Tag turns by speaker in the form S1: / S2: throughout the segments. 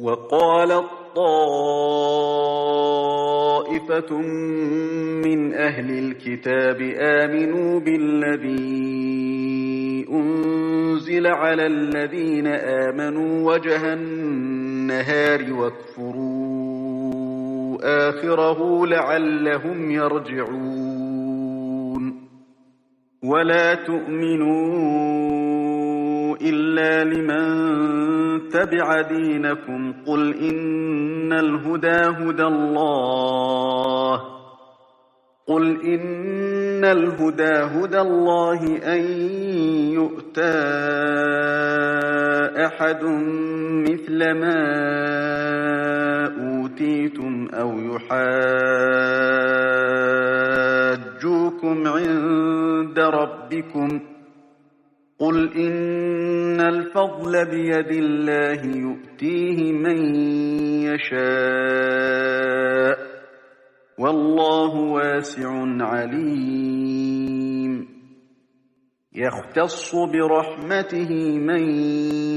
S1: وقالت طائفة من أهل الكتاب آمنوا بالذي أنزل على الذين آمنوا وجه النهار واكفروا آخره لعلهم يرجعون ولا تؤمنوا إلا لمن تبع دينكم قل إن الهدى هدى الله أن يؤتى أحد مثل ما أوتيتم أو يحاجوكم عند ربكم قل إن الفضل بيد الله يؤتيه من يشاء والله واسع عليم يختص برحمته من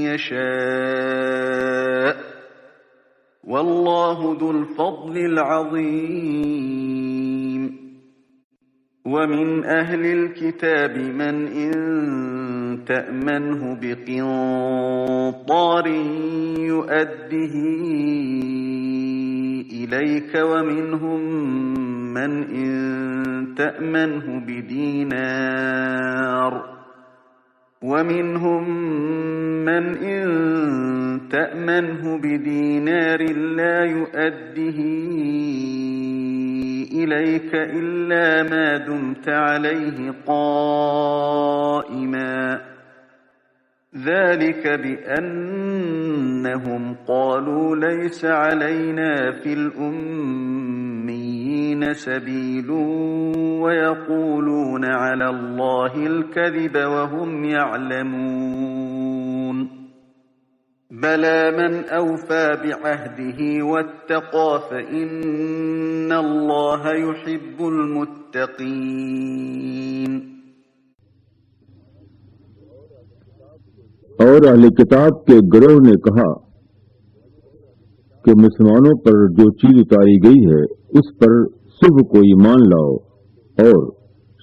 S1: يشاء والله ذو الفضل العظيم ومن أهل الكتاب من إن تأمنه بقنطار يؤده إليك ومنهم من إن تأمنه بدينار لا يؤده إليك إلا ما دمت عليه قائما ذلك بأنهم قالوا ليس علينا في الأميين سبيل ويقولون على الله الكذب وهم يعلمون بلى من أوفى بعهده واتقى فإن الله يحب المتقين
S2: اور اہل کتاب کے گروہ نے کہا کہ مسلمانوں پر جو چیز اتاری گئی ہے اس پر صبح کو ایمان لاؤ اور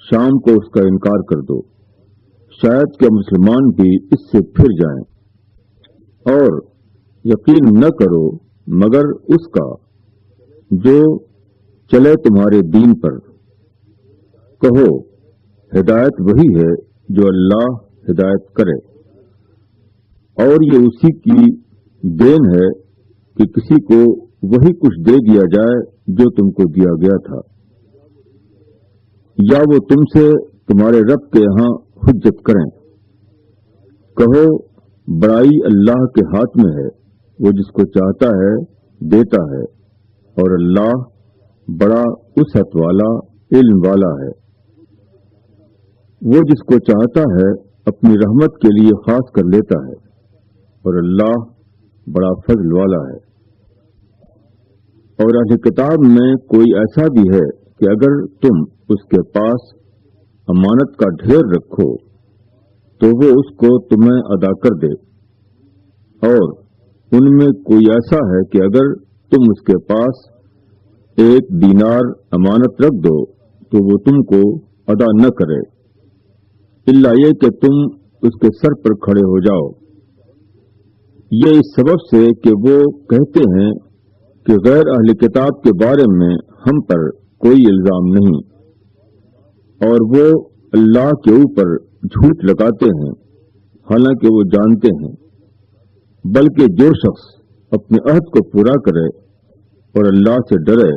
S2: شام کو اس کا انکار کر دو، شاید کہ مسلمان بھی اس سے پھر جائیں، اور یقین نہ کرو مگر اس کا جو چلے تمہارے دین پر۔ کہو ہدایت وہی ہے جو اللہ ہدایت کرے، اور یہ اسی کی دین ہے کہ کسی کو وہی کچھ دے دیا جائے جو تم کو دیا گیا تھا، یا وہ تم سے تمہارے رب کے ہاں حجت کریں۔ کہو بڑائی اللہ کے ہاتھ میں ہے، وہ جس کو چاہتا ہے دیتا ہے، اور اللہ بڑا وسعت والا علم والا ہے۔ وہ جس کو چاہتا ہے اپنی رحمت کے لیے خاص کر لیتا ہے، اور اللہ بڑا فضل والا ہے۔ اور اہل کتاب میں کوئی ایسا بھی ہے کہ اگر تم اس کے پاس امانت کا ڈھیر رکھو تو وہ اس کو تمہیں ادا کر دے، اور ان میں کوئی ایسا ہے کہ اگر تم اس کے پاس 1 دینار امانت رکھ دو تو وہ تم کو ادا نہ کرے، الا یہ کہ تم اس کے سر پر کھڑے ہو جاؤ۔ یہ اس سبب سے کہ وہ کہتے ہیں کہ غیر اہل کتاب کے بارے میں ہم پر کوئی الزام نہیں، اور وہ اللہ کے اوپر جھوٹ لگاتے ہیں حالانکہ وہ جانتے ہیں۔ بلکہ جو شخص اپنے عہد کو پورا کرے اور اللہ سے ڈرے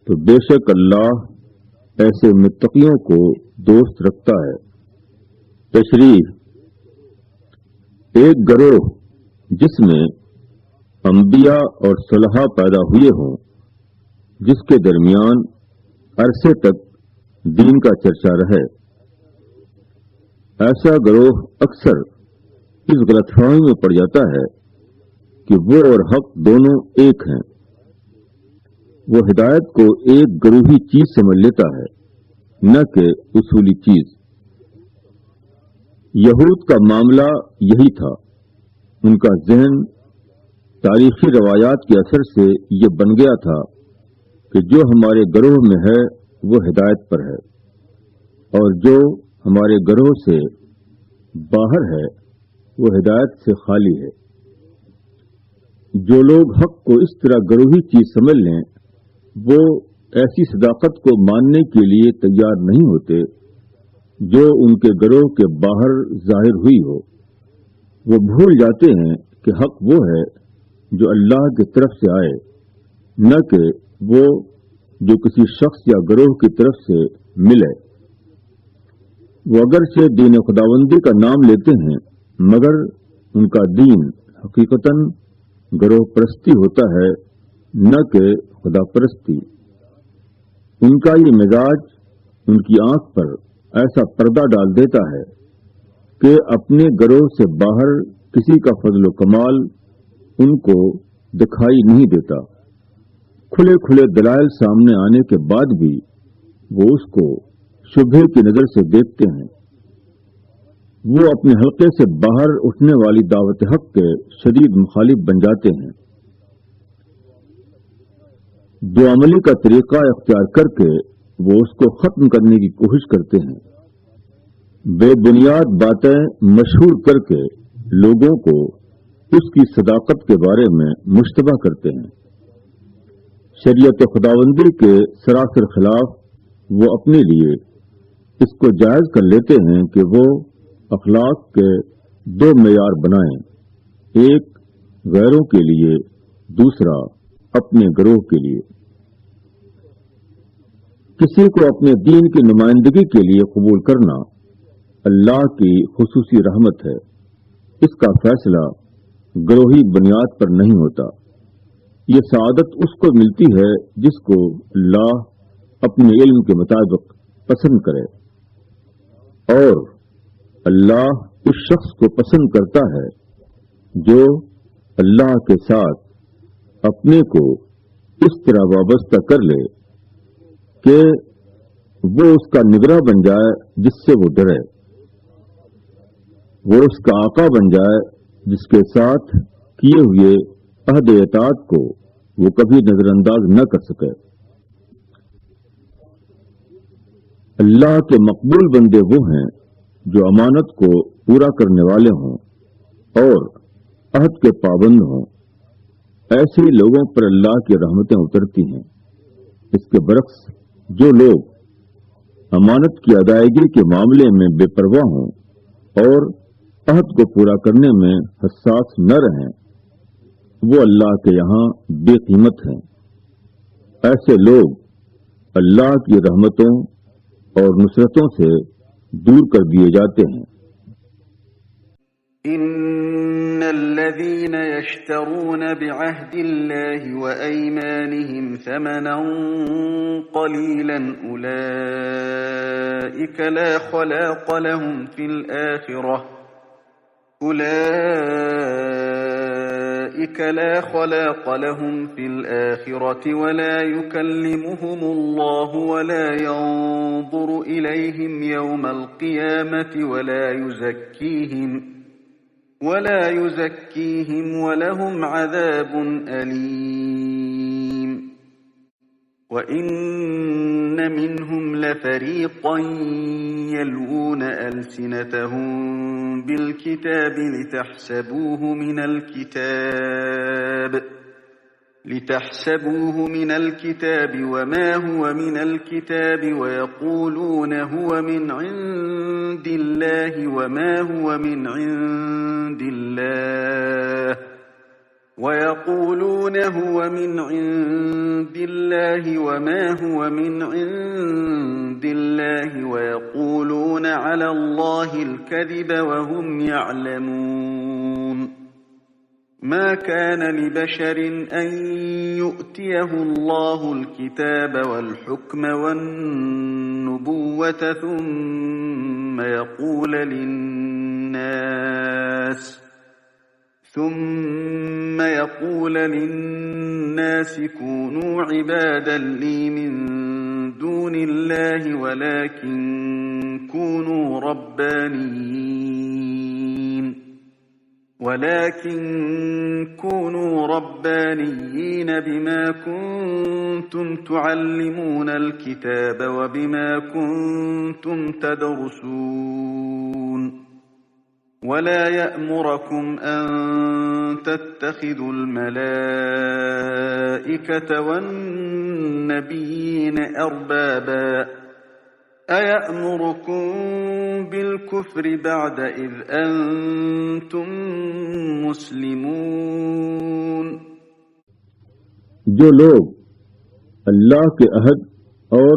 S2: تو بے شک اللہ ایسے متقیوں کو دوست رکھتا ہے۔ تشریح: ایک گروہ جس میں انبیاء اور صلحاء پیدا ہوئے ہوں، جس کے درمیان عرصے تک دین کا چرچا رہے، ایسا گروہ اکثر اس غلط فہمی میں پڑ جاتا ہے کہ وہ اور حق دونوں ایک ہیں۔ وہ ہدایت کو ایک گروہی چیز سمجھ لیتا ہے، نہ کہ اصولی چیز۔ یہود کا معاملہ یہی تھا، ان کا ذہن تاریخی روایات کے اثر سے یہ بن گیا تھا کہ جو ہمارے گروہ میں ہے وہ ہدایت پر ہے، اور جو ہمارے گروہ سے باہر ہے وہ ہدایت سے خالی ہے۔ جو لوگ حق کو اس طرح گروہی چیز سمجھ لیں وہ ایسی صداقت کو ماننے کے لیے تیار نہیں ہوتے جو ان کے گروہ کے باہر ظاہر ہوئی ہو۔ وہ بھول جاتے ہیں کہ حق وہ ہے جو اللہ کی طرف سے آئے، نہ کہ وہ جو کسی شخص یا گروہ کی طرف سے ملے۔ وہ اگرچہ دین خداوندی کا نام لیتے ہیں مگر ان کا دین حقیقتاً گروہ پرستی ہوتا ہے، نہ کہ خدا پرستی۔ ان کا یہ مزاج ان کی آنکھ پر ایسا پردہ ڈال دیتا ہے کہ اپنے گروہ سے باہر کسی کا فضل و کمال ان کو دکھائی نہیں دیتا۔ کھلے کھلے دلائل سامنے آنے کے بعد بھی وہ اس کو شبہے کی نظر سے دیکھتے ہیں۔ وہ اپنے حلقے سے باہر اٹھنے والی دعوت حق کے شدید مخالف بن جاتے ہیں۔ جو عملی کا طریقہ اختیار کر کے وہ اس کو ختم کرنے کی کوشش کرتے ہیں، بے بنیاد باتیں مشہور کر کے لوگوں کو اس کی صداقت کے بارے میں مشتبہ کرتے ہیں۔ شریعت خداوندی کے سراسر خلاف وہ اپنے لیے اس کو جائز کر لیتے ہیں کہ وہ اخلاق کے دو معیار بنائیں، ایک غیروں کے لیے، دوسرا اپنے گروہ کے لیے۔ کسی کو اپنے دین کی نمائندگی کے لیے قبول کرنا اللہ کی خصوصی رحمت ہے۔ اس کا فیصلہ گروہی بنیاد پر نہیں ہوتا۔ یہ سعادت اس کو ملتی ہے جس کو اللہ اپنے علم کے مطابق پسند کرے، اور اللہ اس شخص کو پسند کرتا ہے جو اللہ کے ساتھ اپنے کو اس طرح وابستہ کر لے کہ وہ اس کا نگراں بن جائے جس سے وہ ڈرے، وہ اس کا آقا بن جائے جس کے ساتھ کیے ہوئے عہد اطاعت کو وہ کبھی نظر انداز نہ کر سکے۔ اللہ کے مقبول بندے وہ ہیں جو امانت کو پورا کرنے والے ہوں اور عہد کے پابند ہوں۔ ایسے لوگوں پر اللہ کی رحمتیں اترتی ہیں۔ اس کے برعکس جو لوگ امانت کی ادائیگی کے معاملے میں بے پرواہ ہوں اور عہد کو پورا کرنے میں حساس نہ رہیں، وہ اللہ کے یہاں بے قیمت ہیں۔ ایسے لوگ اللہ کی رحمتوں اور نصرتوں سے دور کر دیے جاتے ہیں۔
S1: ان الذين يشترون بعهد الله وأيمانهم ثمنا قليلا أولئك لا خلاق لهم في الآخرة ولا يكلمهم الله ولا ينظر إليهم يوم القيامة ولا يزكيهم ولهم عذاب أليم وَإِنَّ مِنْهُمْ لَفَرِيقًا يَلْوُونَ أَلْسِنَتَهُم بِالْكِتَابِ لِتَحْسَبُوهُ مِنَ الْكِتَابِ وَمَا هُوَ مِنَ الْكِتَابِ وَيَقُولُونَ هُوَ مِنْ عِندِ اللَّهِ وَمَا هُوَ مِنْ عِندِ اللَّهِ وَيَقُولُونَ عَلَى اللَّهِ الْكَذِبَ وَهُمْ يَعْلَمُونَ مَا كَانَ لِبَشَرٍ أَن يُؤْتِيَهُ اللَّهُ الْكِتَابَ وَالْحُكْمَ وَالنُّبُوَّةَ ثُمَّ يقول للناس كونوا عبادا لي من دون الله ولكن كونوا ولكن كونوا ربانيين بما كنتم تعلمون الكتاب وبما كنتم تدرسون ولا يأمركم أن تتخذوا الملائكة والنبيين أربابا أَيَأْمُرُكُم بِالْكُفْرِ بَعْدَ إِذْ أَنْتُمْ مُسْلِمُونَ۔
S2: جو لوگ اللہ کے عہد اور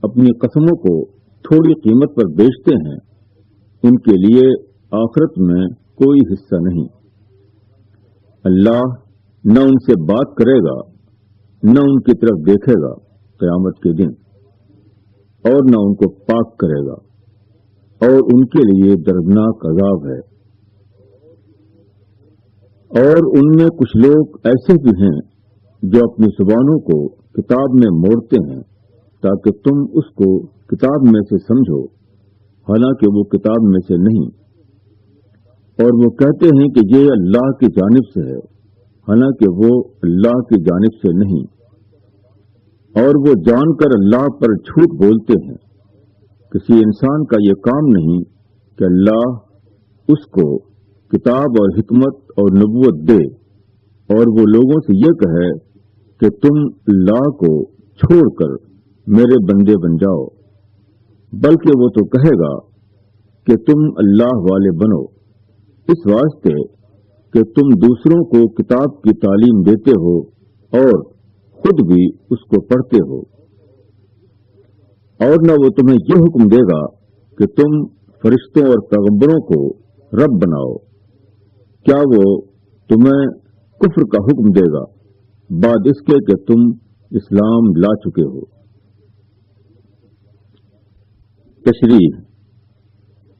S2: اپنی قسموں کو تھوڑی قیمت پر بیچتے ہیں ان کے لیے آخرت میں کوئی حصہ نہیں۔ اللہ نہ ان سے بات کرے گا نہ ان کی طرف دیکھے گا قیامت کے دن، اور نہ ان کو پاک کرے گا، اور ان کے لیے دردناک عذاب ہے۔ اور ان میں کچھ لوگ ایسے بھی ہیں جو اپنی زبانوں کو کتاب میں موڑتے ہیں تاکہ تم اس کو کتاب میں سے سمجھو، حالانکہ وہ کتاب میں سے نہیں، اور وہ کہتے ہیں کہ یہ اللہ کی جانب سے ہے، حالانکہ وہ اللہ کی جانب سے نہیں، اور وہ جان کر اللہ پر جھوٹ بولتے ہیں۔ کسی انسان کا یہ کام نہیں کہ اللہ اس کو کتاب اور حکمت اور نبوت دے اور وہ لوگوں سے یہ کہے کہ تم اللہ کو چھوڑ کر میرے بندے بن جاؤ، بلکہ وہ تو کہے گا کہ تم اللہ والے بنو، اس واسطے کہ تم دوسروں کو کتاب کی تعلیم دیتے ہو اور خود بھی اس کو پڑھتے ہو، اور نہ وہ تمہیں یہ حکم دے گا کہ تم فرشتوں اور پیغمبروں کو رب بناؤ۔ کیا وہ تمہیں کفر کا حکم دے گا بعد اس کے کہ تم اسلام لا چکے ہو؟ تشریح: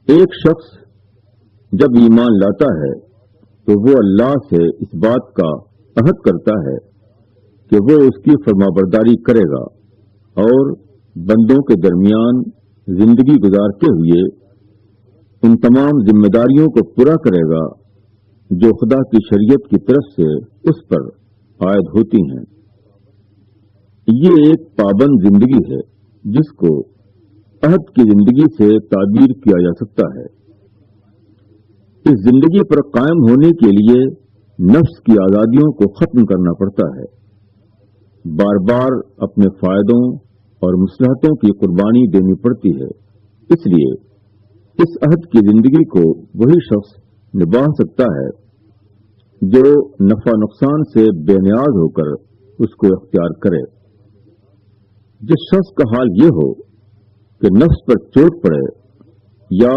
S2: ایک شخص جب ایمان لاتا ہے تو وہ اللہ سے اس بات کا عہد کرتا ہے کہ وہ اس کی فرمانبرداری کرے گا اور بندوں کے درمیان زندگی گزارتے ہوئے ان تمام ذمہ داریوں کو پورا کرے گا جو خدا کی شریعت کی طرف سے اس پر عائد ہوتی ہیں۔ یہ ایک پابند زندگی ہے جس کو عہد کی زندگی سے تعبیر کیا جا سکتا ہے۔ اس زندگی پر قائم ہونے کے لیے نفس کی آزادیوں کو ختم کرنا پڑتا ہے، بار بار اپنے فائدوں اور مصلحتوں کی قربانی دینی پڑتی ہے۔ اس لیے اس عہد کی زندگی کو وہی شخص نبھا سکتا ہے جو نفع نقصان سے بے نیاز ہو کر اس کو اختیار کرے۔ جس شخص کا حال یہ ہو کہ نفس پر چوٹ پڑے یا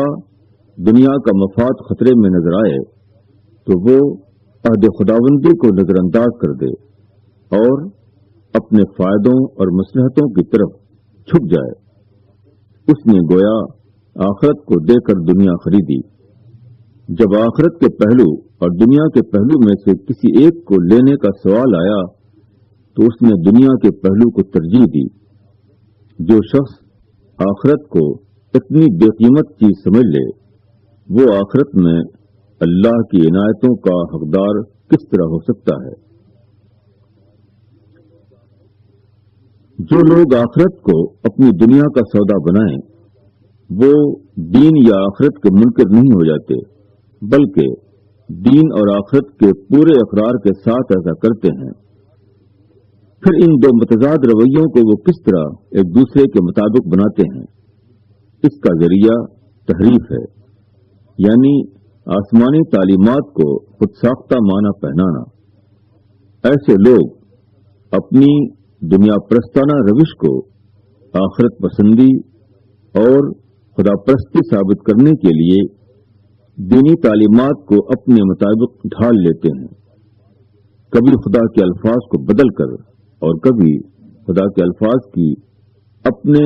S2: دنیا کا مفاد خطرے میں نظر آئے تو وہ عہد خداوندی کو نظر انداز کر دے اور اپنے فائدوں اور مصلحتوں کی طرف چھک جائے۔ اس نے گویا آخرت کو دے کر دنیا خریدی۔ جب آخرت کے پہلو اور دنیا کے پہلو میں سے کسی ایک کو لینے کا سوال آیا تو اس نے دنیا کے پہلو کو ترجیح دی۔ جو شخص آخرت کو اتنی بے قیمت چیز سمجھ لے وہ آخرت میں اللہ کی عنایتوں کا حقدار کس طرح ہو سکتا ہے؟ جو لوگ آخرت کو اپنی دنیا کا سودا بنائیں وہ دین یا آخرت کے منکر نہیں ہو جاتے، بلکہ دین اور آخرت کے پورے اقرار کے ساتھ ایسا کرتے ہیں۔ پھر ان دو متضاد رویوں کو وہ کس طرح ایک دوسرے کے مطابق بناتے ہیں؟ اس کا ذریعہ تحریف ہے، یعنی آسمانی تعلیمات کو خود ساختہ معنی پہنانا۔ ایسے لوگ اپنی دنیا پرستانہ روش کو آخرت پسندی اور خدا پرستی ثابت کرنے کے لیے دینی تعلیمات کو اپنے مطابق ڈھال لیتے ہیں، کبھی خدا کے الفاظ کو بدل کر اور کبھی خدا کے الفاظ کی اپنے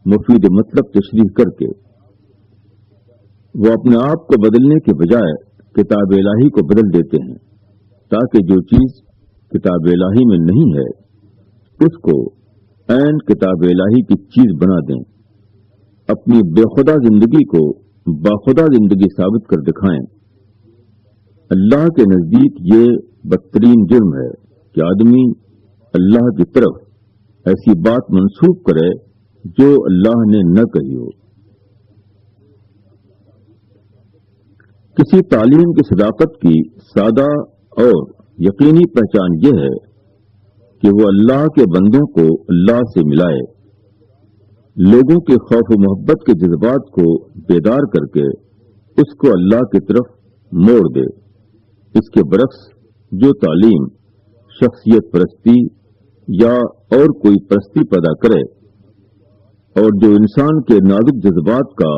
S2: مفید مطلب تشریح کر کے۔ وہ اپنے آپ کو بدلنے کے بجائے کتاب الہی کو بدل دیتے ہیں تاکہ جو چیز کتاب الہی میں نہیں ہے اس کو عین کتاب الہی کی چیز بنا دیں، اپنی بے خدا زندگی کو باخدا زندگی ثابت کر دکھائیں۔ اللہ کے نزدیک یہ بدترین جرم ہے کہ آدمی اللہ کی طرف ایسی بات منسوب کرے جو اللہ نے نہ کہی ہو۔ کسی تعلیم کی صداقت کی سادہ اور یقینی پہچان یہ ہے کہ وہ اللہ کے بندوں کو اللہ سے ملائے، لوگوں کے خوف و محبت کے جذبات کو بیدار کر کے اس کو اللہ کی طرف موڑ دے۔ اس کے برعکس جو تعلیم شخصیت پرستی یا اور کوئی پرستی پیدا کرے اور جو انسان کے نازک جذبات کا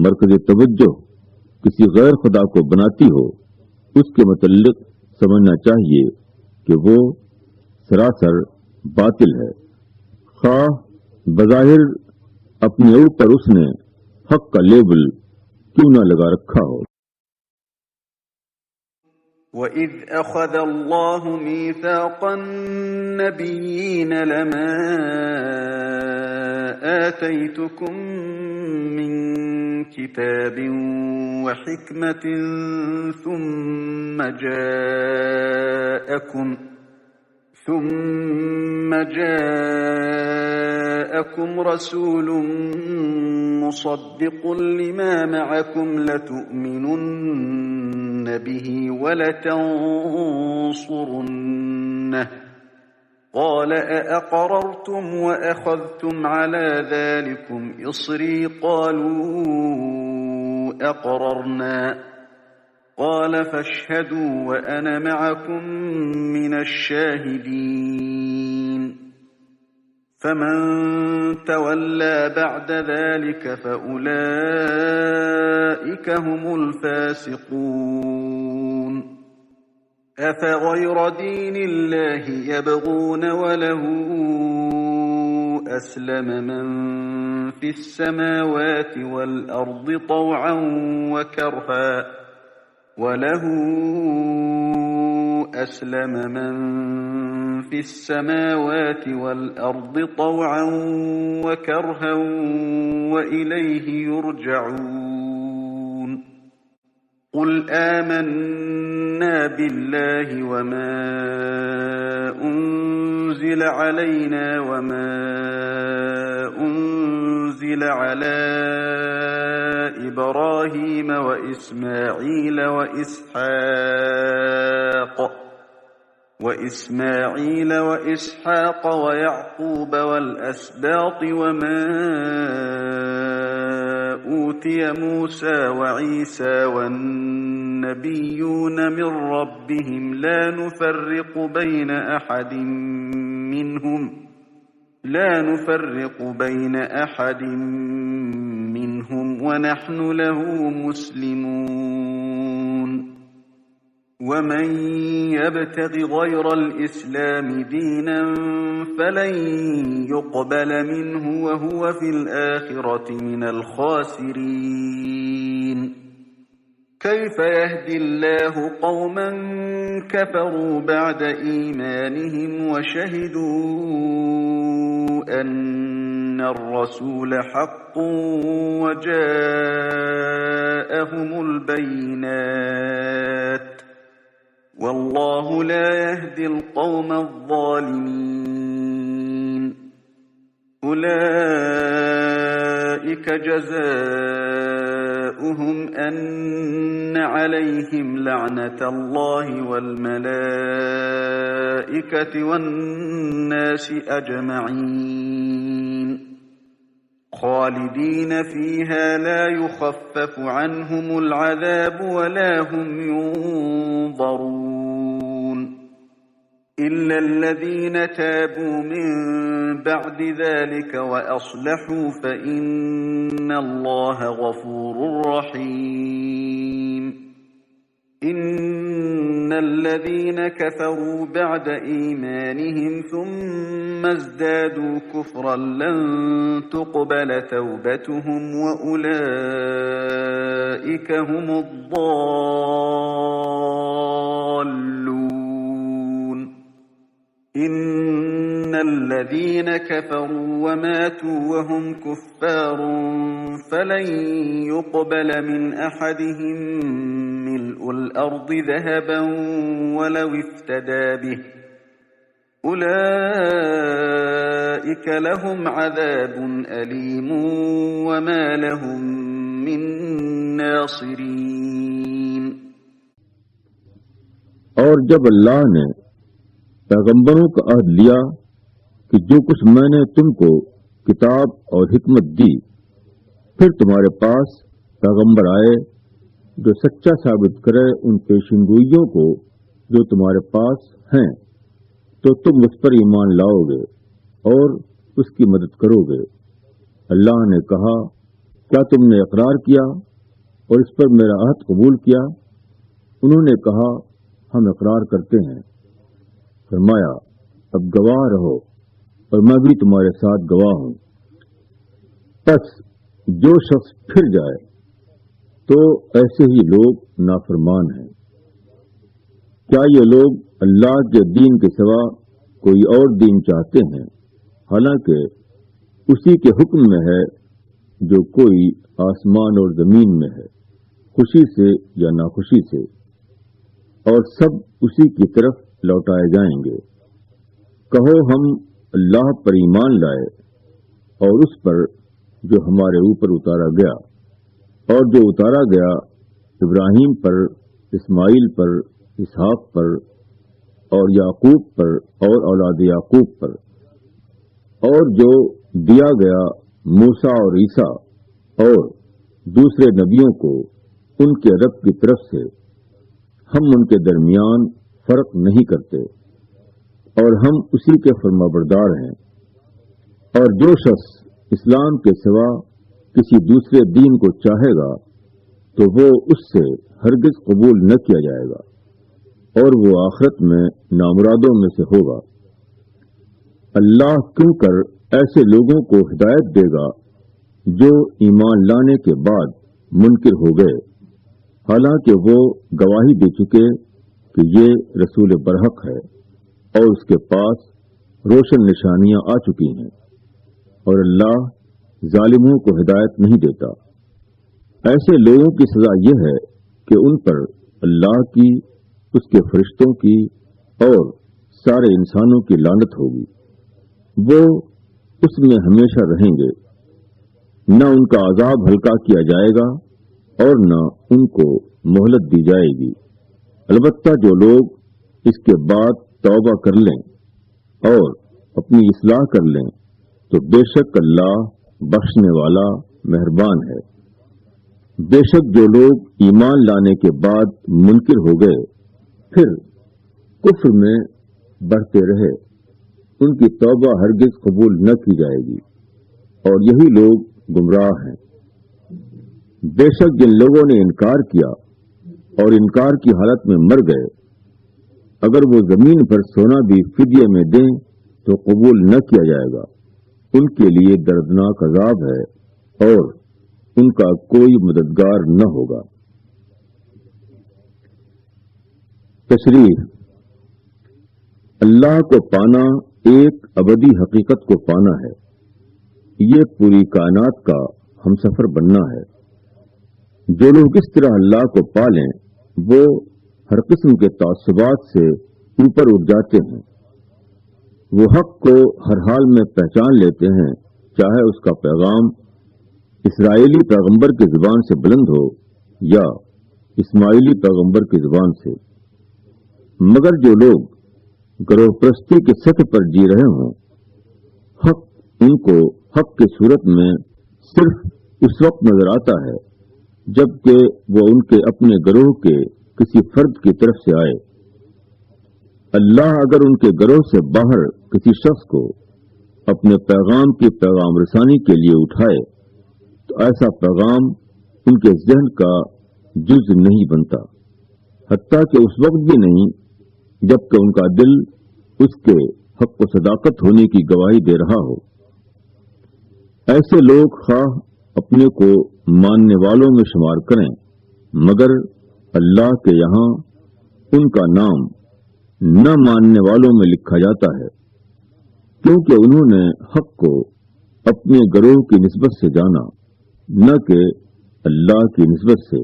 S2: مرکز توجہ کسی غیر خدا کو بناتی ہو، اس کے متعلق سمجھنا چاہیے کہ وہ سراسر باطل ہے، خواہ بظاہر اپنے اوپر اس نے حق کا لیبل کیوں نہ لگا رکھا ہو۔
S1: وَإِذْ أَخَذَ اللَّهُ مِيثَاقَ النَّبِيِّينَ لَمَا آتَيْتُكُم مِّن كِتَابٍ وَحِكْمَةٍ ثُمَّ جَاءَكُمْ رَسُولٌ مُصَدِّقٌ لِّمَا مَعَكُمْ لَتُؤْمِنُنَّ بِهِ وَلَتَنصُرُنَّهُ قَالَ أَأَقْرَرْتُمْ وَأَخَذْتُمْ عَلَى ذَلِكُمْ إِصْرِي قَالُوا أَقْرَرْنَا قَالَ فَاشْهَدُوا وَأَنَا مَعَكُمْ مِنَ الشَّاهِدِينَ فَمَن تَوَلَّى بَعْدَ ذَلِكَ فَأُولَئِكَ هُمُ الْفَاسِقُونَ أَفَغَيْرَ دِينِ اللَّهِ يَبْغُونَ وَلَهُ أَسْلَمَ مَن فِي السَّمَاوَاتِ وَالْأَرْضِ طَوْعًا وَكَرْهًا وَإِلَيْهِ يُرْجَعُونَ قُلْ آمَنَّا بِاللَّهِ وَمَا أُنزِلَ عَلَيْنَا وَمَا أُنزِلَ عَلَى إِبْرَاهِيمَ وَإِسْمَاعِيلَ وَإِسْحَاقَ وَيَعْقُوبَ وَالْأَسْبَاطِ وَمَا أُوتِيَ مُوسَى وَعِيسَى وَالنَّبِيُّونَ مِن رَّبِّهِمْ لَا نُفَرِّقُ بَيْنَ أَحَدٍ مِّنْهُمْ وَنَحْنُ لَهُ مُسْلِمُونَ وَمَن يَبْتَغِ غَيْرَ الْإِسْلَامِ دِينًا فَلَن يُقْبَلَ مِنْهُ وَهُوَ فِي الْآخِرَةِ مِنَ الْخَاسِرِينَ كَيْفَ يَهْدِي اللَّهُ قَوْمًا كَفَرُوا بَعْدَ إِيمَانِهِمْ وَشَهِدُوا أَنَّ الرَّسُولَ حَقٌّ وَجَاءَهُمُ الْبَيِّنَاتُ وَاللَّهُ لَا يَهْدِي الْقَوْمَ الظَّالِمِينَ أُولَئِكَ جَزَاؤُهُمْ أَنَّ عَلَيْهِمْ لَعْنَةَ اللَّهِ وَالْمَلَائِكَةِ وَالنَّاسِ أَجْمَعِينَ خَالِدِينَ فِيهَا لَا يُخَفَّفُ عَنْهُمُ الْعَذَابُ وَلَا هُمْ يُنظَرُونَ إِلَّا الَّذِينَ تَابُوا مِن بَعْدِ ذَلِكَ وَأَصْلَحُوا فَإِنَّ اللَّهَ غَفُورٌ رَّحِيمٌ إِنَّ الَّذِينَ كَفَرُوا بَعْدَ إِيمَانِهِمْ ثُمَّ ازْدَادُوا كُفْرًا لَّن تُقْبَلَ تَوْبَتُهُمْ وَأُولَئِكَ هُمُ الضَّالُّونَ إِنَّ الَّذِينَ كَفَرُوا وَمَاتُوا وَهُمْ كُفَّارٌ فَلَن يُقْبَلَ مِنْ أَحَدِهِم مِّلْءُ ملء الأرض ذهبا ولو افتدى به أولئك لهم عذاب أليم وما لهم من ناصرين۔
S2: اور جب اللہ نے پیغمبروں کا عہد لیا کہ جو کچھ میں نے تم کو کتاب اور حکمت دی، پھر تمہارے پاس پیغمبر آئے جو سچا ثابت کرے ان پیشنگوئیوں کو جو تمہارے پاس ہیں، تو تم اس پر ایمان لاؤ گے اور اس کی مدد کرو گے۔ اللہ نے کہا، کیا تم نے اقرار کیا اور اس پر میرا عہد قبول کیا؟ انہوں نے کہا، ہم اقرار کرتے ہیں۔ فرمایا، اب گواہ رہو اور میں بھی تمہارے ساتھ گواہ ہوں۔ پس جو شخص پھر جائے تو ایسے ہی لوگ نافرمان ہیں۔ کیا یہ لوگ اللہ کے دین کے سوا کوئی اور دین چاہتے ہیں، حالانکہ اسی کے حکم میں ہے جو کوئی آسمان اور زمین میں ہے، خوشی سے یا ناخوشی سے، اور سب اسی کی طرف لوٹائے جائیں گے۔ کہو، ہم اللہ پر ایمان لائے اور اس پر جو ہمارے اوپر اتارا گیا، اور جو اتارا گیا ابراہیم پر، اسماعیل پر، اسحاق پر اور یعقوب پر اور اولاد یعقوب پر، اور جو دیا گیا موسیٰ اور عیسیٰ اور دوسرے نبیوں کو ان کے رب کی طرف سے، ہم ان کے درمیان فرق نہیں کرتے اور ہم اسی کے فرمانبردار ہیں۔ اور جو شخص اسلام کے سوا کسی دوسرے دین کو چاہے گا تو وہ اس سے ہرگز قبول نہ کیا جائے گا اور وہ آخرت میں نامرادوں میں سے ہوگا۔ اللہ کیوں کر ایسے لوگوں کو ہدایت دے گا جو ایمان لانے کے بعد منکر ہو گئے، حالانکہ وہ گواہی دے چکے کہ یہ رسول برحق ہے اور اس کے پاس روشن نشانیاں آ چکی ہیں، اور اللہ ظالموں کو ہدایت نہیں دیتا۔ ایسے لوگوں کی سزا یہ ہے کہ ان پر اللہ کی، اس کے فرشتوں کی اور سارے انسانوں کی لعنت ہوگی۔ وہ اس میں ہمیشہ رہیں گے، نہ ان کا عذاب ہلکا کیا جائے گا اور نہ ان کو مہلت دی جائے گی۔ البتہ جو لوگ اس کے بعد توبہ کر لیں اور اپنی اصلاح کر لیں تو بے شک اللہ بخشنے والا مہربان ہے۔ بے شک جو لوگ ایمان لانے کے بعد منکر ہو گئے پھر کفر میں بڑھتے رہے، ان کی توبہ ہرگز قبول نہ کی جائے گی، اور یہی لوگ گمراہ ہیں۔ بے شک جن لوگوں نے انکار کیا اور انکار کی حالت میں مر گئے، اگر وہ زمین پر سونا بھی فدیے میں دیں تو قبول نہ کیا جائے گا۔ ان کے لیے دردناک عذاب ہے اور ان کا کوئی مددگار نہ ہوگا۔ تشریح: اللہ کو پانا ایک ابدی حقیقت کو پانا ہے، یہ پوری کائنات کا ہمسفر بننا ہے۔ جو لوگ اس طرح اللہ کو پا لیں وہ ہر قسم کے تعصبات سے اوپر اٹھ جاتے ہیں۔ وہ حق کو ہر حال میں پہچان لیتے ہیں، چاہے اس کا پیغام اسرائیلی پیغمبر کی زبان سے بلند ہو یا اسماعیلی پیغمبر کی زبان سے۔ مگر جو لوگ گروہ پرستی کی سطح پر جی رہے ہوں، حق ان کو حق کی صورت میں صرف اس وقت نظر آتا ہے جبکہ وہ ان کے اپنے گروہ کے کسی فرد کی طرف سے آئے۔ اللہ اگر ان کے گروہ سے باہر کسی شخص کو اپنے پیغام کی پیغام رسانی کے لیے اٹھائے تو ایسا پیغام ان کے ذہن کا جز نہیں بنتا، حتیٰ کہ اس وقت بھی نہیں جبکہ ان کا دل اس کے حق و صداقت ہونے کی گواہی دے رہا ہو۔ ایسے لوگ خواہ اپنے کو ماننے والوں میں شمار کریں، مگر اللہ کے یہاں ان کا نام نہ ماننے والوں میں لکھا جاتا ہے، کیونکہ انہوں نے حق کو اپنے گروہ کی نسبت سے جانا، نہ کہ اللہ کی نسبت سے۔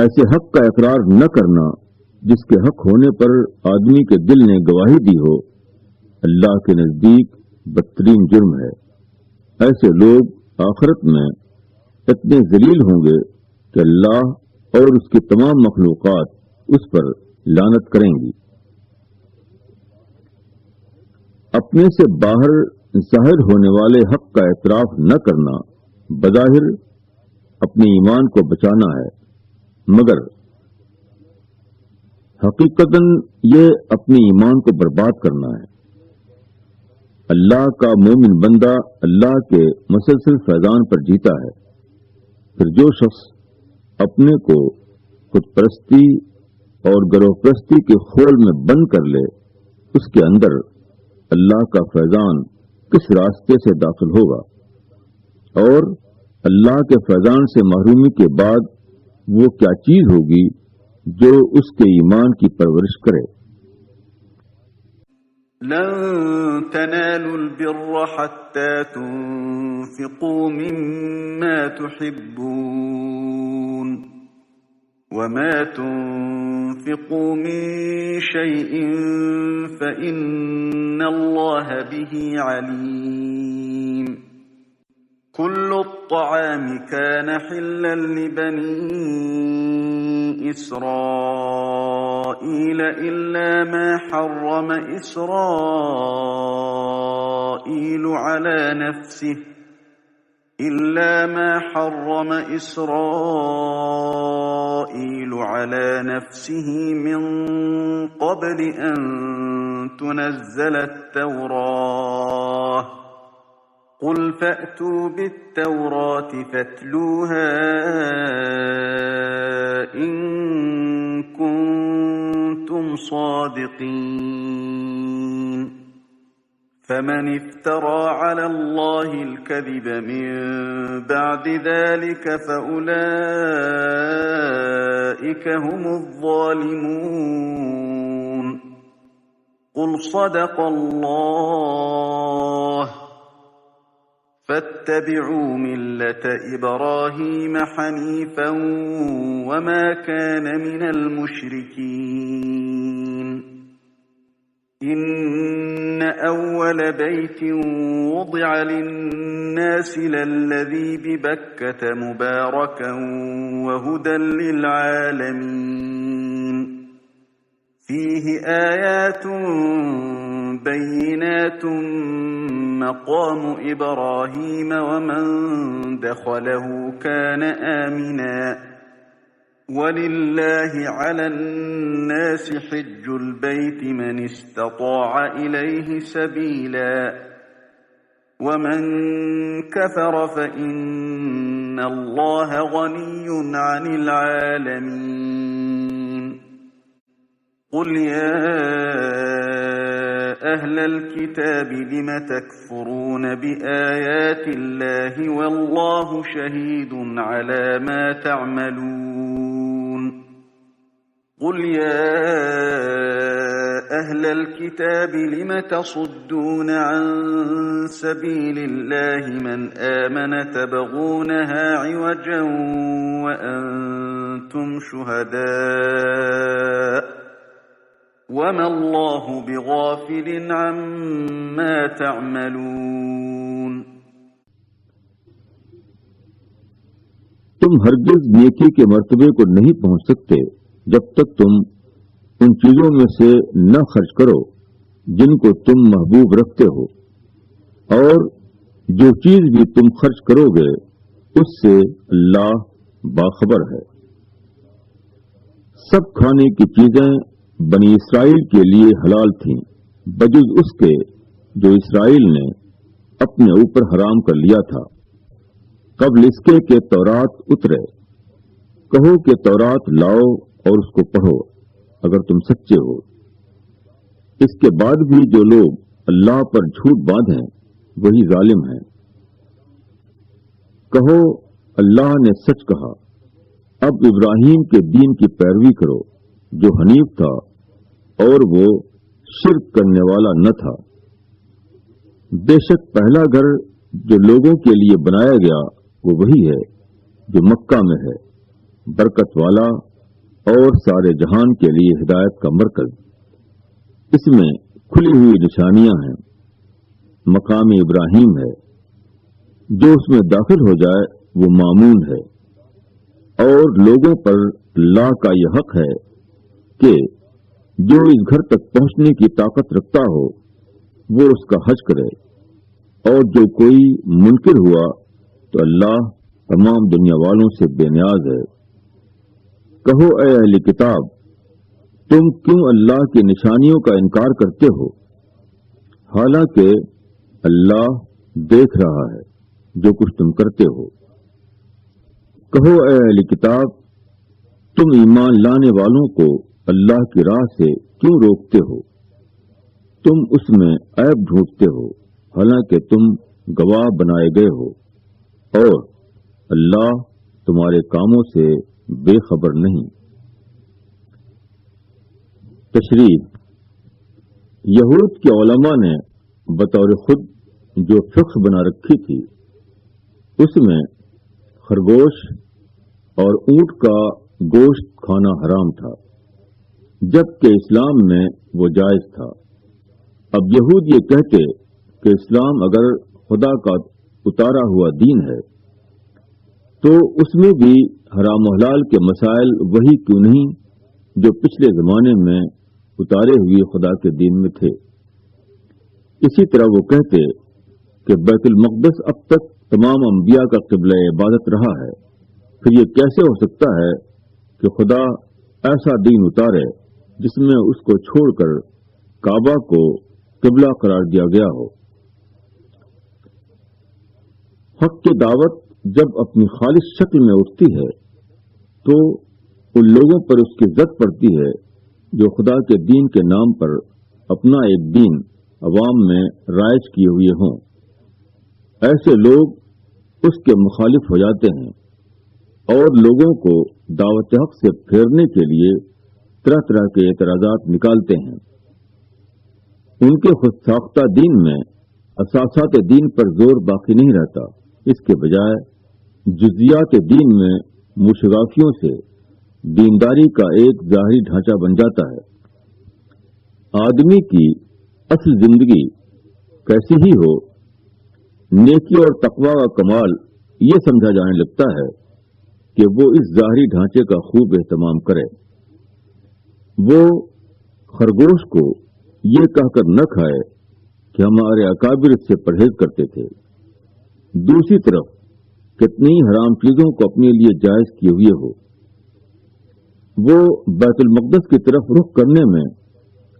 S2: ایسے حق کا اقرار نہ کرنا جس کے حق ہونے پر آدمی کے دل نے گواہی دی ہو، اللہ کے نزدیک بدترین جرم ہے۔ ایسے لوگ آخرت میں اتنے ذلیل ہوں گے کہ اللہ اور اس کی تمام مخلوقات اس پر لعنت کریں گی۔ اپنے سے باہر ظاہر ہونے والے حق کا اعتراف نہ کرنا بظاہر اپنے ایمان کو بچانا ہے، مگر حقیقتاً یہ اپنے ایمان کو برباد کرنا ہے۔ اللہ کا مومن بندہ اللہ کے مسلسل فیضان پر جیتا ہے، پھر جو شخص اپنے کو خود پرستی اور گروہ پرستی کے خول میں بند کر لے، اس کے اندر اللہ کا فیضان کس راستے سے داخل ہوگا، اور اللہ کے فیضان سے محرومی کے بعد وہ کیا چیز ہوگی جو اس کے ایمان کی پرورش کرے۔
S1: لن تنالوا البر حتى تنفقوا مما تحبون وما تنفقوا من شيء فإن الله به عليم كل الطعام كان حلا لبني إسرائيل إلا ما حرم إسرائيل على نفسه من قبل أن تنزل التوراة قل فأتوا بالتوراة فاتلوها إن كنتم صادقين فمن افترى على الله الكذب من بعد ذلك فأولئك هم الظالمون قل صدق الله فاتبعوا ملة إبراهيم حنيفا وما كان من المشركين إن أول بيت وضع للناس للذي ببكة مباركا وهدى للعالمين فيه آيات بينات مقام إبراهيم ومن دخله كان آمنا ولله على الناس حج البيت من استطاع إليه سبيلا ومن كفر فإن الله غني عن العالمين قل يا أهل الكتاب لم تكفرون بآيات الله والله شهيد على ما تعملون قل يا أهل الكتاب لم تصدون عن سبيل الله من آمن تبغونها عوجا وأنتم شهداء وما الله بغافل عما تعملون
S2: تم ہرگز نیکی کے مرتبے کو نہیں پہنچ سکتے جب تک تم ان چیزوں میں سے نہ خرچ کرو جن کو تم محبوب رکھتے ہو، اور جو چیز بھی تم خرچ کرو گے اس سے اللہ باخبر ہے۔ سب کھانے کی چیزیں بنی اسرائیل کے لیے حلال تھیں بجز اس کے جو اسرائیل نے اپنے اوپر حرام کر لیا تھا قبل اس کے کہ تورات اترے۔ کہو کہ تورات لاؤ اور اس کو پڑھو اگر تم سچے ہو۔ اس کے بعد بھی جو لوگ اللہ پر جھوٹ باندھیں وہی ظالم ہیں۔ کہو اللہ نے سچ کہا، اب ابراہیم کے دین کی پیروی کرو جو حنیف تھا اور وہ شرک کرنے والا نہ تھا۔ بے شک پہلا گھر جو لوگوں کے لیے بنایا گیا وہ وہی ہے جو مکہ میں ہے، برکت والا اور سارے جہان کے لیے ہدایت کا مرکز۔ اس میں کھلی ہوئی نشانیاں ہیں، مقام ابراہیم ہے، جو اس میں داخل ہو جائے وہ مامون ہے، اور لوگوں پر اللہ کا یہ حق ہے کہ جو اس گھر تک پہنچنے کی طاقت رکھتا ہو وہ اس کا حج کرے، اور جو کوئی منکر ہوا تو اللہ تمام دنیا والوں سے بے نیاز ہے۔ کہو اے اہل کتاب، تم کیوں اللہ کی نشانیوں کا انکار کرتے ہو، حالانکہ اللہ دیکھ رہا ہے جو کچھ تم کرتے ہو۔ کہو اے اہل کتاب، تم ایمان لانے والوں کو اللہ کی راہ سے کیوں روکتے ہو؟ تم اس میں عیب ڈھونڈتے ہو، حالانکہ تم گواہ بنائے گئے ہو، اور اللہ تمہارے کاموں سے بے خبر نہیں۔ تشریح: یہود کے علماء نے بطور خود جو فقہ بنا رکھی تھی، اس میں خرگوش اور اونٹ کا گوشت کھانا حرام تھا، جبکہ اسلام میں وہ جائز تھا۔ اب یہود یہ کہتے کہ اسلام اگر خدا کا اتارا ہوا دین ہے تو اس میں بھی حرام و حلال کے مسائل وہی کیوں نہیں جو پچھلے زمانے میں اتارے ہوئے خدا کے دین میں تھے۔ اسی طرح وہ کہتے کہ بیت المقدس اب تک تمام انبیاء کا قبلہ عبادت رہا ہے، پھر یہ کیسے ہو سکتا ہے کہ خدا ایسا دین اتارے جس میں اس کو چھوڑ کر کعبہ کو قبلہ قرار دیا گیا ہو؟ حق کی دعوت جب اپنی خالص شکل میں اٹھتی ہے تو ان لوگوں پر اس کی زد پڑتی ہے جو خدا کے دین کے نام پر اپنا ایک دین عوام میں رائج کیے ہوئے ہوں۔ ایسے لوگ اس کے مخالف ہو جاتے ہیں اور لوگوں کو دعوت حق سے پھیرنے کے لیے طرح طرح کے اعتراضات نکالتے ہیں۔ ان کے خود ساختہ دین میں اساسات دین پر زور باقی نہیں رہتا، اس کے بجائے جزیات دین میں مشغافیوں سے دینداری کا ایک ظاہری ڈھانچہ بن جاتا ہے۔ آدمی کی اصل زندگی کیسی ہی ہو، نیکی اور تقوی کا کمال یہ سمجھا جانے لگتا ہے کہ وہ اس ظاہری ڈھانچے کا خوب اہتمام کرے۔ وہ خرگوش کو یہ کہہ کر نہ کھائے کہ ہمارے اکابر اس سے پرہیز کرتے تھے، دوسری طرف کتنی حرام چیزوں کو اپنے لیے جائز کیے ہوئے ہو۔ وہ بیت المقدس کی طرف رخ کرنے میں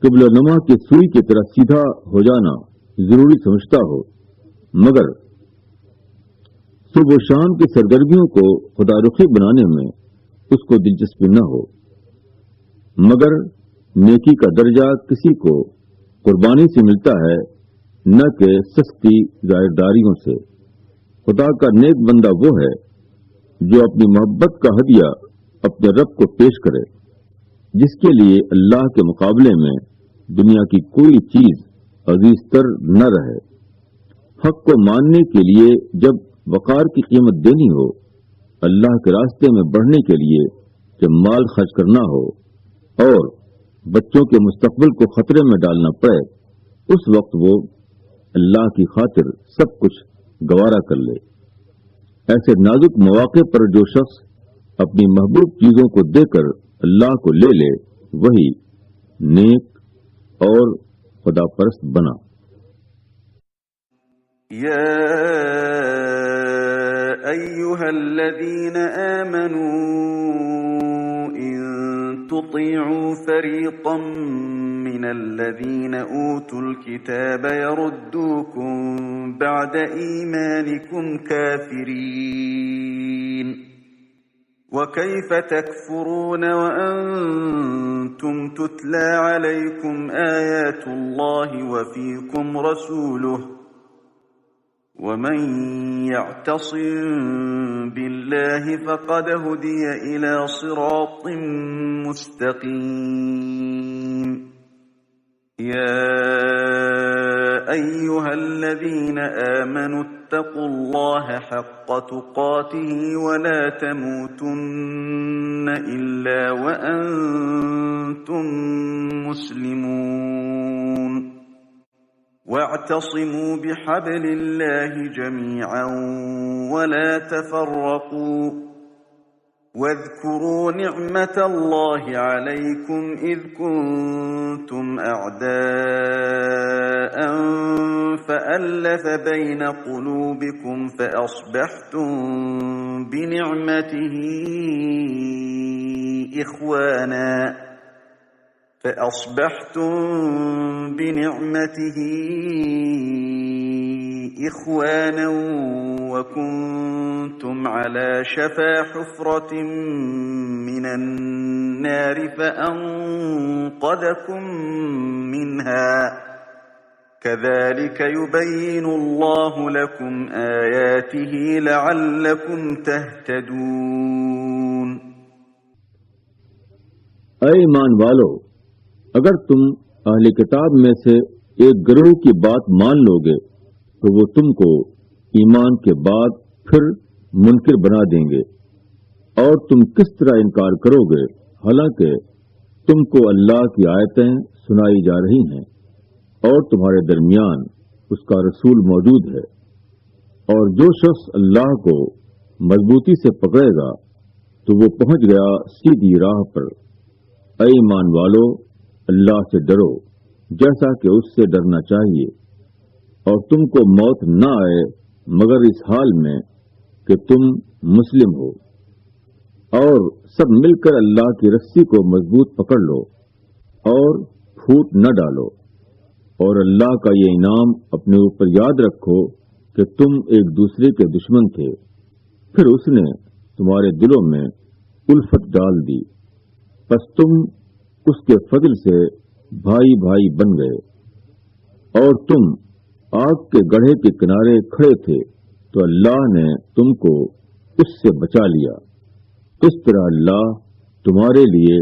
S2: قبلہ نما کی سوئی کی طرح سیدھا ہو جانا ضروری سمجھتا ہو، مگر صبح و شام کی سرگرمیوں کو خدا رخی بنانے میں اس کو دلچسپی نہ ہو، مگر نیکی کا درجہ کسی کو قربانی سے ملتا ہے نہ کہ سستی ظاہرداریوں سے۔ خدا کا نیک بندہ وہ ہے جو اپنی محبت کا ہدیہ اپنے رب کو پیش کرے، جس کے لیے اللہ کے مقابلے میں دنیا کی کوئی چیز عزیز تر نہ رہے۔ حق کو ماننے کے لیے جب وقار کی قیمت دینی ہو، اللہ کے راستے میں بڑھنے کے لیے جب مال خرچ کرنا ہو اور بچوں کے مستقبل کو خطرے میں ڈالنا پڑے، اس وقت وہ اللہ کی خاطر سب کچھ گوارا کر لے۔ ایسے نازک مواقع پر جو شخص اپنی محبوب چیزوں کو دے کر اللہ کو لے لے، وہی نیک اور خدا پرست بنا۔
S1: یا ایھا الذین آمنوا ان تطیعوا فریقا من الذین اوتوا الکتاب یردوکم بعد ایمانکم کافرین وَكَيْفَ تَكْفُرُونَ وَأَنْتُمْ تُتْلَى عَلَيْكُمْ آيَاتُ اللَّهِ وَفِيكُمْ رَسُولُهُ وَمَنْ يَعْتَصِمْ بِاللَّهِ فَقَدْ هُدِيَ إِلَى صِرَاطٍ مُسْتَقِيمٍ۔ يَا أيها الذين آمنوا اتقوا الله حق تقاته ولا تموتن إلا وأنتم مسلمون واعتصموا بحبل الله جميعا ولا تفرقوا واذكروا نعمة الله عليكم إذ كنتم أعداء فألف بين قلوبكم فأصبحتم بنعمته إخوانا وكنتم على شفا حفرة من النار فأنقذكم منها كذلك يبين الله لكم آياته لعلكم تهتدون۔
S2: اے ایمان والو، اگر تم اہل کتاب میں سے ایک گروہ کی بات مان لو گے تو وہ تم کو ایمان کے بعد پھر منکر بنا دیں گے، اور تم کس طرح انکار کرو گے حالانکہ تم کو اللہ کی آیتیں سنائی جا رہی ہیں اور تمہارے درمیان اس کا رسول موجود ہے، اور جو شخص اللہ کو مضبوطی سے پکڑے گا تو وہ پہنچ گیا سیدھی راہ پر۔ اے ایمان والو، اللہ سے ڈرو جیسا کہ اس سے ڈرنا چاہیے، اور تم کو موت نہ آئے مگر اس حال میں کہ تم مسلم ہو، اور سب مل کر اللہ کی رسی کو مضبوط پکڑ لو اور پھوٹ نہ ڈالو، اور اللہ کا یہ انعام اپنے اوپر یاد رکھو کہ تم ایک دوسرے کے دشمن تھے، پھر اس نے تمہارے دلوں میں الفت ڈال دی، پس تم اس کے فضل سے بھائی بھائی بن گئے، اور تم آگ کے گڑھے کے کنارے کھڑے تھے تو اللہ نے تم کو اس سے بچا لیا۔ اس طرح اللہ تمہارے لیے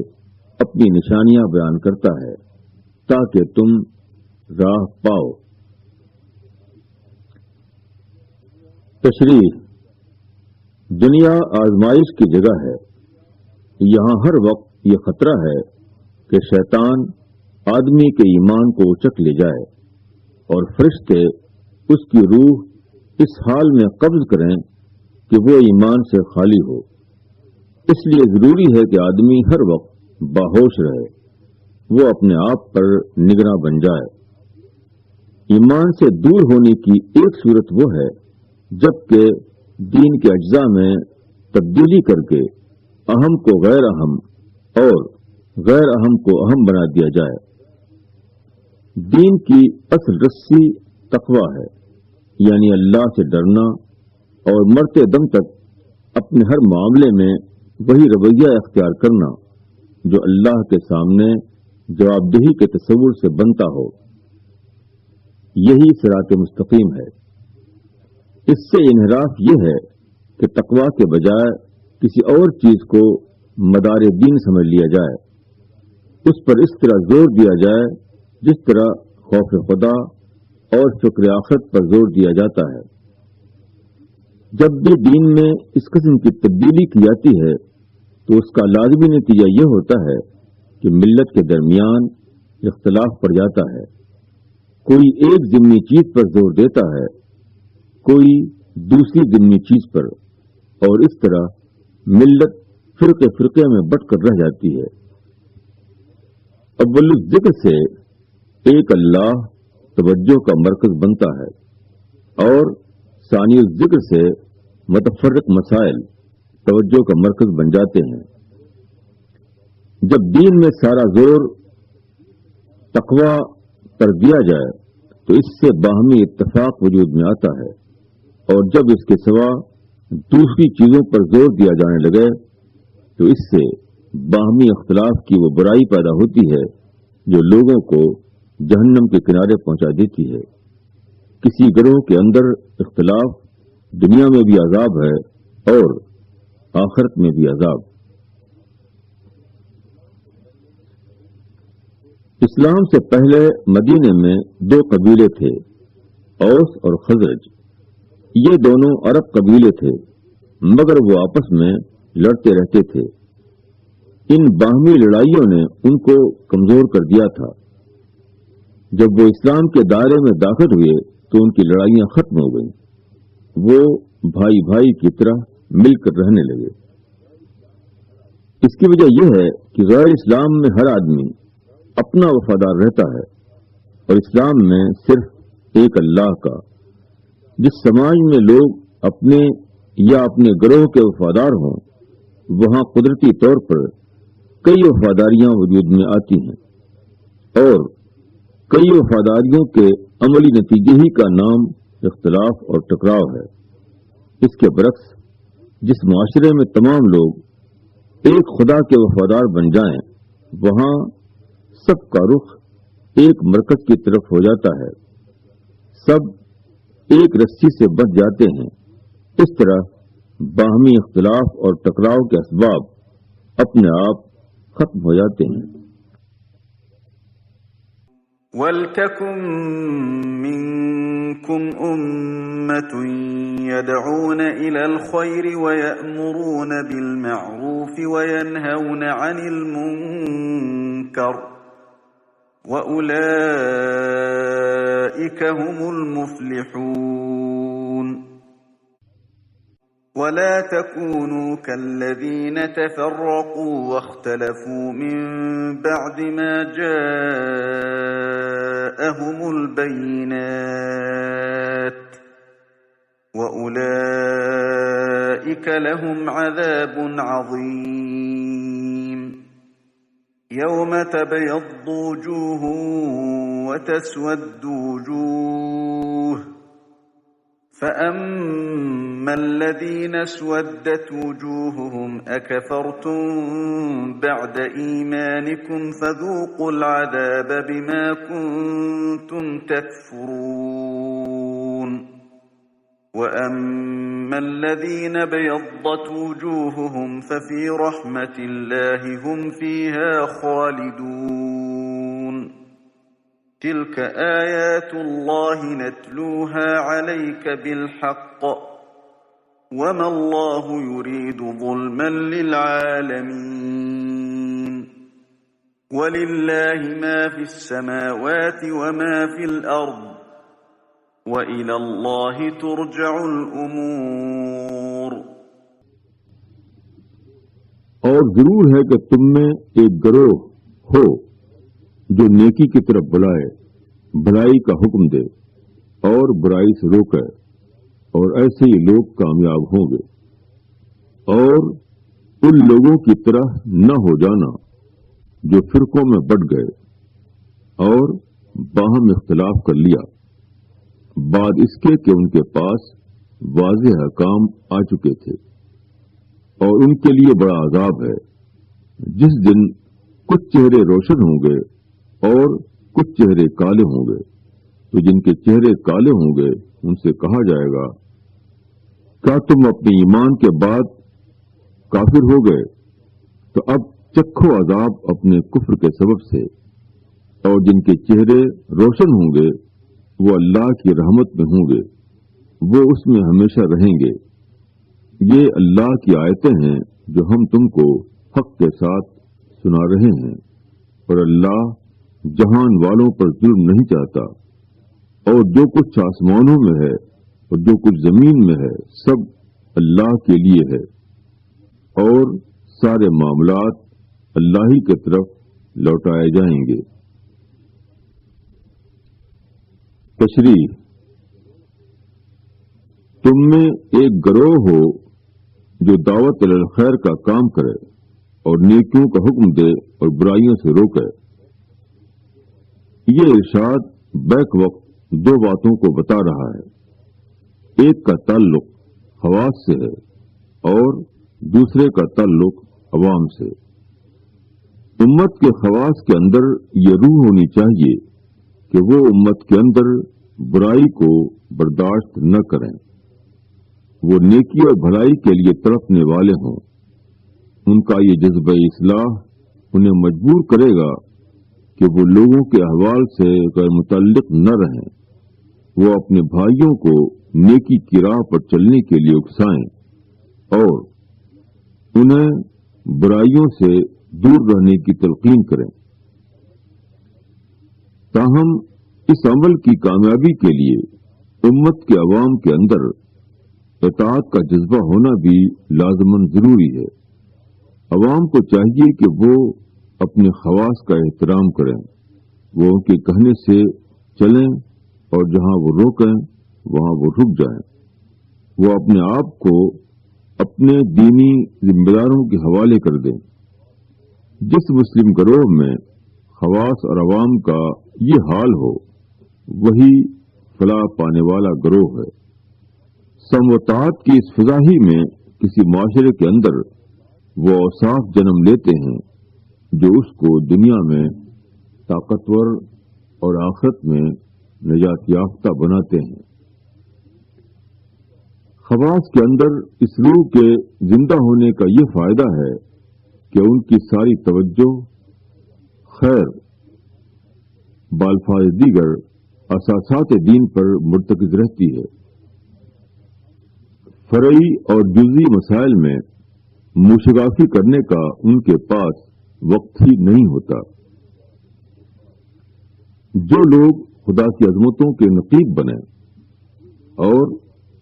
S2: اپنی نشانیاں بیان کرتا ہے تاکہ تم راہ پاؤ۔ تشریح: دنیا آزمائش کی جگہ ہے، یہاں ہر وقت یہ خطرہ ہے کہ شیطان آدمی کے ایمان کو اچک لے جائے اور فرشتے اس کی روح اس حال میں قبض کریں کہ وہ ایمان سے خالی ہو۔ اس لیے ضروری ہے کہ آدمی ہر وقت باہوش رہے، وہ اپنے آپ پر نگراں بن جائے۔ ایمان سے دور ہونے کی ایک صورت وہ ہے جبکہ دین کے اجزاء میں تبدیلی کر کے اہم کو غیر اہم اور غیر اہم کو اہم بنا دیا جائے۔ دین کی اصل رسی تقویٰ ہے، یعنی اللہ سے ڈرنا اور مرتے دم تک اپنے ہر معاملے میں وہی رویہ اختیار کرنا جو اللہ کے سامنے جواب دہی کے تصور سے بنتا ہو۔ یہی صراط مستقیم ہے۔ اس سے انحراف یہ ہے کہ تقویٰ کے بجائے کسی اور چیز کو مدار دین سمجھ لیا جائے، اس پر اس طرح زور دیا جائے جس طرح خوف خدا اور فکر آخرت پر زور دیا جاتا ہے۔ جب بھی دین میں اس قسم کی تبدیلی کی جاتی ہے تو اس کا لازمی نتیجہ یہ ہوتا ہے کہ ملت کے درمیان اختلاف پڑ جاتا ہے، کوئی ایک ضمنی چیز پر زور دیتا ہے، کوئی دوسری ضمنی چیز پر، اور اس طرح ملت فرقے فرقے میں بٹ کر رہ جاتی ہے۔ اول الذکر سے ایک اللہ توجہ کا مرکز بنتا ہے اور ثانی الذکر سے متفرق مسائل توجہ کا مرکز بن جاتے ہیں۔ جب دین میں سارا زور تقویٰ پر دیا جائے تو اس سے باہمی اتفاق وجود میں آتا ہے، اور جب اس کے سوا دوسری چیزوں پر زور دیا جانے لگے تو اس سے باہمی اختلاف کی وہ برائی پیدا ہوتی ہے جو لوگوں کو جہنم کے کنارے پہنچا دیتی ہے۔ کسی گروہ کے اندر اختلاف دنیا میں بھی عذاب ہے اور آخرت میں بھی عذاب۔ اسلام سے پہلے مدینے میں 2 قبیلے تھے، اوس اور خزرج یہ دونوں عرب قبیلے تھے، مگر وہ آپس میں لڑتے رہتے تھے۔ ان باہمی لڑائیوں نے ان کو کمزور کر دیا تھا۔ جب وہ اسلام کے دائرے میں داخل ہوئے تو ان کی لڑائیاں ختم ہو گئیں، وہ بھائی بھائی کی طرح مل کر رہنے لگے۔ اس کی وجہ یہ ہے کہ غیر اسلام میں ہر آدمی اپنا وفادار رہتا ہے اور اسلام میں صرف ایک اللہ کا۔ جس سماج میں لوگ اپنے یا اپنے گروہ کے وفادار ہوں، وہاں قدرتی طور پر کئی وفاداریاں وجود میں آتی ہیں، اور کئی وفاداریوں کے عملی نتیجے ہی کا نام اختلاف اور ٹکراؤ ہے۔ اس کے برعکس جس معاشرے میں تمام لوگ ایک خدا کے وفادار بن جائیں، وہاں سب کا رخ ایک مرکز کی طرف ہو جاتا ہے، سب ایک رسی سے بندھ جاتے ہیں۔ اس طرح باہمی اختلاف اور ٹکراؤ کے اسباب اپنے آپ ختم ہو جاتے ہیں۔
S1: وَلْتَكُن مِّنكُمْ أُمَّةٌ يَدْعُونَ إِلَى الْخَيْرِ وَيَأْمُرُونَ بِالْمَعْرُوفِ وَيَنْهَوْنَ عَنِ الْمُنكَرِ وَأُولَئِكَ هُمُ الْمُفْلِحُونَ وَلَا تَكُونُوا كَالَّذِينَ تَفَرَّقُوا وَاخْتَلَفُوا مِن بَعْدِ مَا جَاءَهُمُ الْبَيِّنَاتُ وَأُولَئِكَ لَهُمْ عَذَابٌ عَظِيمٌ يَوْمَ تَبْيَضُّ وُجُوهٌ وَتَسْوَدُّ وُجُوهٌ فَأَمَّا الَّذِينَ اسْوَدَّتْ وُجُوهُهُمْ أَكَفَرْتُمْ بَعْدَ إِيمَانِكُمْ فَذُوقُوا الْعَذَابَ بِمَا كُنتُمْ تَكْفُرُونَ وَأَمَّا الَّذِينَ ابْيَضَّتْ وُجُوهُهُمْ فَفِي رَحْمَةِ اللَّهِ هُمْ فِيهَا خَالِدُونَ تِلْكَ آيَاتُ اللَّهِ نَتْلُوهَا عَلَيْكَ بِالْحَقِّ وَمَا اللَّهُ يُرِيدُ ظُلْمًا لِلْعَالَمِينَ وَلِلَّهِ مَا فِي السَّمَاوَاتِ وَمَا فِي الْأَرْضِ وَإِلَى اللَّهِ تُرْجَعُ الْأُمُورُ
S2: اور ضرور ہے کہ تم میں ایک گروہ ہو جو نیکی کی طرف بلائے، بھلائی کا حکم دے اور برائی سے روکے، اور ایسے ہی لوگ کامیاب ہوں گے۔ اور ان لوگوں کی طرح نہ ہو جانا جو فرقوں میں بٹ گئے اور باہم اختلاف کر لیا، بعد اس کے کہ ان کے پاس واضح احکام آ چکے تھے۔ اور ان کے لیے بڑا عذاب ہے جس دن کچھ چہرے روشن ہوں گے اور کچھ چہرے کالے ہوں گے، تو جن کے چہرے کالے ہوں گے ان سے کہا جائے گا، کیا تم اپنے ایمان کے بعد کافر ہو گئے؟ تو اب چکھو عذاب اپنے کفر کے سبب سے۔ اور جن کے چہرے روشن ہوں گے وہ اللہ کی رحمت میں ہوں گے، وہ اس میں ہمیشہ رہیں گے۔ یہ اللہ کی آیتیں ہیں جو ہم تم کو حق کے ساتھ سنا رہے ہیں، اور اللہ جہان والوں پر ظلم نہیں چاہتا۔ اور جو کچھ آسمانوں میں ہے اور جو کچھ زمین میں ہے سب اللہ کے لیے ہے، اور سارے معاملات اللہ ہی کی طرف لوٹائے جائیں گے۔ تشریح: تم میں ایک گروہ ہو جو دعوت الی الخیر کا کام کرے اور نیکیوں کا حکم دے اور برائیوں سے روکے۔ یہ ارشاد بیک وقت دو باتوں کو بتا رہا ہے، ایک کا تعلق خواص سے ہے اور دوسرے کا تعلق عوام سے۔ امت کے خواص کے اندر یہ روح ہونی چاہیے کہ وہ امت کے اندر برائی کو برداشت نہ کریں، وہ نیکی اور بھلائی کے لیے تڑپنے والے ہوں۔ ان کا یہ جذبہ اصلاح انہیں مجبور کرے گا کہ وہ لوگوں کے احوال سے غیر متعلق نہ رہیں وہ اپنے بھائیوں کو نیکی کی راہ پر چلنے کے لیے اکسائیں اور انہیں برائیوں سے دور رہنے کی تلقین کریں۔ تاہم اس عمل کی کامیابی کے لیے امت کے عوام کے اندر اطاعت کا جذبہ ہونا بھی لازماً ضروری ہے۔ عوام کو چاہیے کہ وہ اپنے خواص کا احترام کریں، وہ ان کے کہنے سے چلیں اور جہاں وہ روکیں وہاں وہ رک جائیں۔ وہ اپنے آپ کو اپنے دینی ذمہ داروں کے حوالے کر دیں۔ جس مسلم گروہ میں خواص اور عوام کا یہ حال ہو وہی فلاح پانے والا گروہ ہے۔ سم و طاعت کی اس فضا ہی میں کسی معاشرے کے اندر وہ اوصاف جنم لیتے ہیں جو اس کو دنیا میں طاقتور اور آخرت میں نجات یافتہ بناتے ہیں۔ خواص کے اندر اس روح کے زندہ ہونے کا یہ فائدہ ہے کہ ان کی ساری توجہ خیر بالفاظ دیگر اساسات دین پر مرتکز رہتی ہے۔ فرعی اور جزئی مسائل میں موشگافی کرنے کا ان کے پاس وقت ہی نہیں ہوتا۔ جو لوگ خدا کی عظمتوں کے نقیب بنیں اور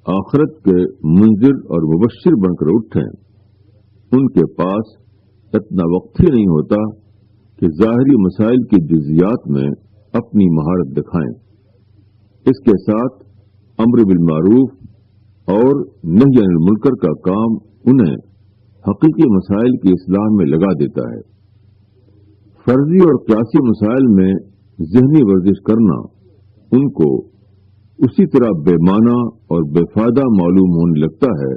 S2: آخرت کے منذر اور مبشر بن کر اٹھیں، ان کے پاس اتنا وقت ہی نہیں ہوتا کہ ظاہری مسائل کی جزیات میں اپنی مہارت دکھائیں۔ اس کے ساتھ امر بالمعروف اور نہی عن المنکر کا کام انہیں حقیقی مسائل کی اصلاح میں لگا دیتا ہے۔ فرضی اور قیاسی مسائل میں ذہنی ورزش کرنا ان کو اسی طرح بے معنی اور بے فائدہ معلوم ہونے لگتا ہے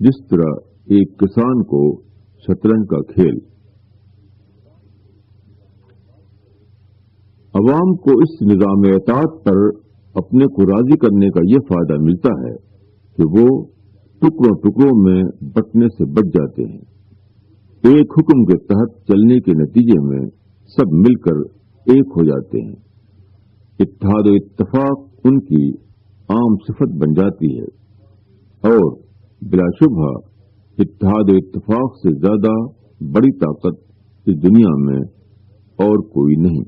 S2: جس طرح ایک کسان کو شطرنج کا کھیل۔ عوام کو اس نظام اطاعت پر اپنے کو راضی کرنے کا یہ فائدہ ملتا ہے کہ وہ ٹکڑوں ٹکڑوں میں بٹنے سے بچ جاتے ہیں۔ ایک حکم کے تحت چلنے کے نتیجے میں سب مل کر ایک ہو جاتے ہیں۔ اتحاد و اتفاق ان کی عام صفت بن جاتی ہے اور بلا شبہ اتحاد و اتفاق سے زیادہ بڑی طاقت اس دنیا میں اور کوئی نہیں۔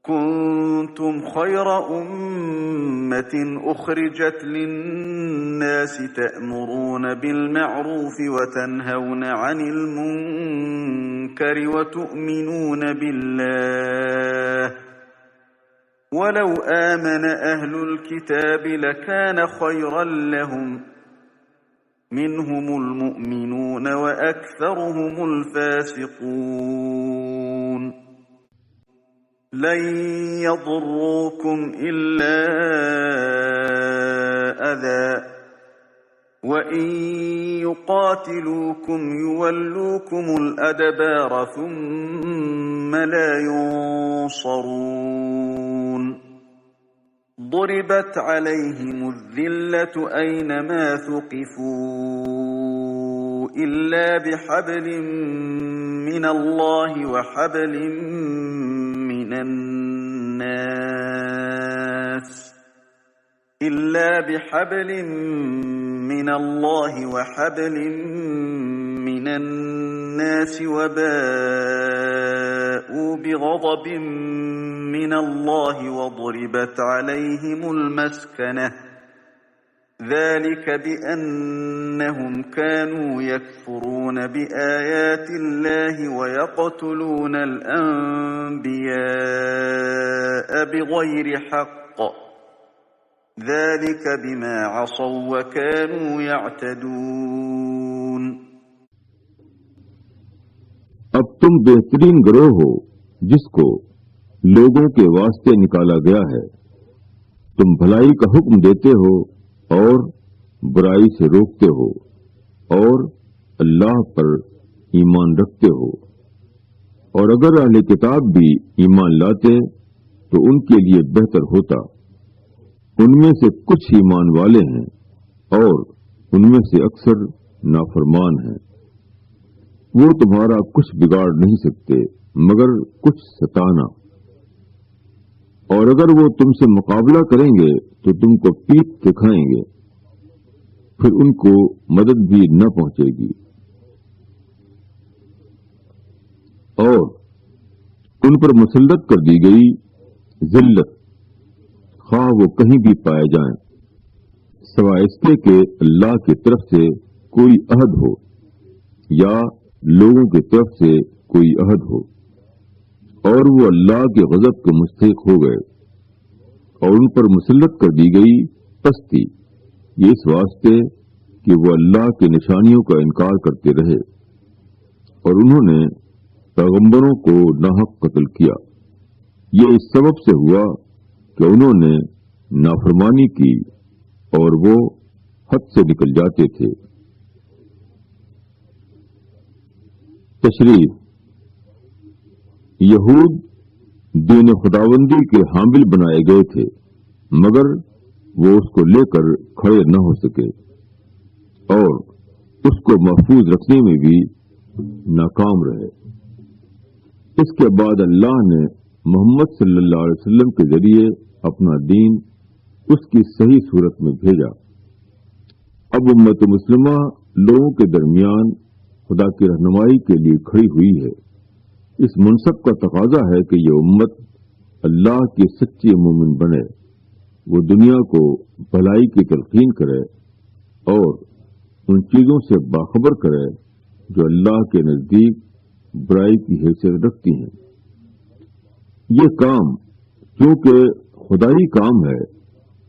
S1: كنتم خير أمة أخرجت للناس تأمرون بالمعروف وتنهون عن المنكر وتؤمنون بالله ولو آمن أهل الكتاب لكان خيرا لهم منهم المؤمنون وأكثرهم الفاسقون لن يضروكم إلا أذى وإن يقاتلوكم يولوكم الأدبار ثم لا ينصرون ضربت عليهم الذلة أينما ثقفوا إلا بحبل من الله وحبل من الناس وباءوا بغضب من الله وضربت عليهم المسكنة ذلك بأنهم كانوا يكفرون بآيات الله ويقتلون الأنبياء بغير حق ذلك بما عصوا وكانوا يعتدون۔
S2: اب تم بہترین گروہ ہو جس کو لوگوں کے واسطے نکالا گیا ہے۔ تم بھلائی کا حکم دیتے ہو اور برائی سے روکتے ہو اور اللہ پر ایمان رکھتے ہو، اور اگر اہل کتاب بھی ایمان لاتے تو ان کے لیے بہتر ہوتا۔ ان میں سے کچھ ایمان والے ہیں اور ان میں سے اکثر نافرمان ہیں۔ وہ تمہارا کچھ بگاڑ نہیں سکتے مگر کچھ ستانا۔ اور اگر وہ تم سے مقابلہ کریں گے تو تم کو پیٹ دکھائیں گے، پھر ان کو مدد بھی نہ پہنچے گی، اور ان پر مسلط کر دی گئی ذلت، خواہ وہ کہیں بھی پائے جائیں، سوائے اس کے کہ اللہ کی طرف سے کوئی عہد ہو یا لوگوں کی طرف سے کوئی عہد ہو، اور وہ اللہ کے غضب کے مستحق ہو گئے، اور ان پر مسلط کر دی گئی پستی، یہ اس واسطے کہ وہ اللہ کی نشانیوں کا انکار کرتے رہے، اور انہوں نے پیغمبروں کو ناحق قتل کیا۔ یہ اس سبب سے ہوا کہ انہوں نے نافرمانی کی اور وہ حد سے نکل جاتے تھے۔ تشریح: یہود دین خداوندی کے حامل بنائے گئے تھے، مگر وہ اس کو لے کر کھڑے نہ ہو سکے اور اس کو محفوظ رکھنے میں بھی ناکام رہے۔ اس کے بعد اللہ نے محمد صلی اللہ علیہ وسلم کے ذریعے اپنا دین اس کی صحیح صورت میں بھیجا۔ اب امت مسلمہ لوگوں کے درمیان خدا کی رہنمائی کے لیے کھڑی ہوئی ہے۔ اس منصب کا تقاضا ہے کہ یہ امت اللہ کی سچی مومن بنے، وہ دنیا کو بھلائی کی تلقین کرے اور ان چیزوں سے باخبر کرے جو اللہ کے نزدیک برائی کی حیثیت رکھتی ہیں۔ یہ کام چونکہ خدائی کام ہے،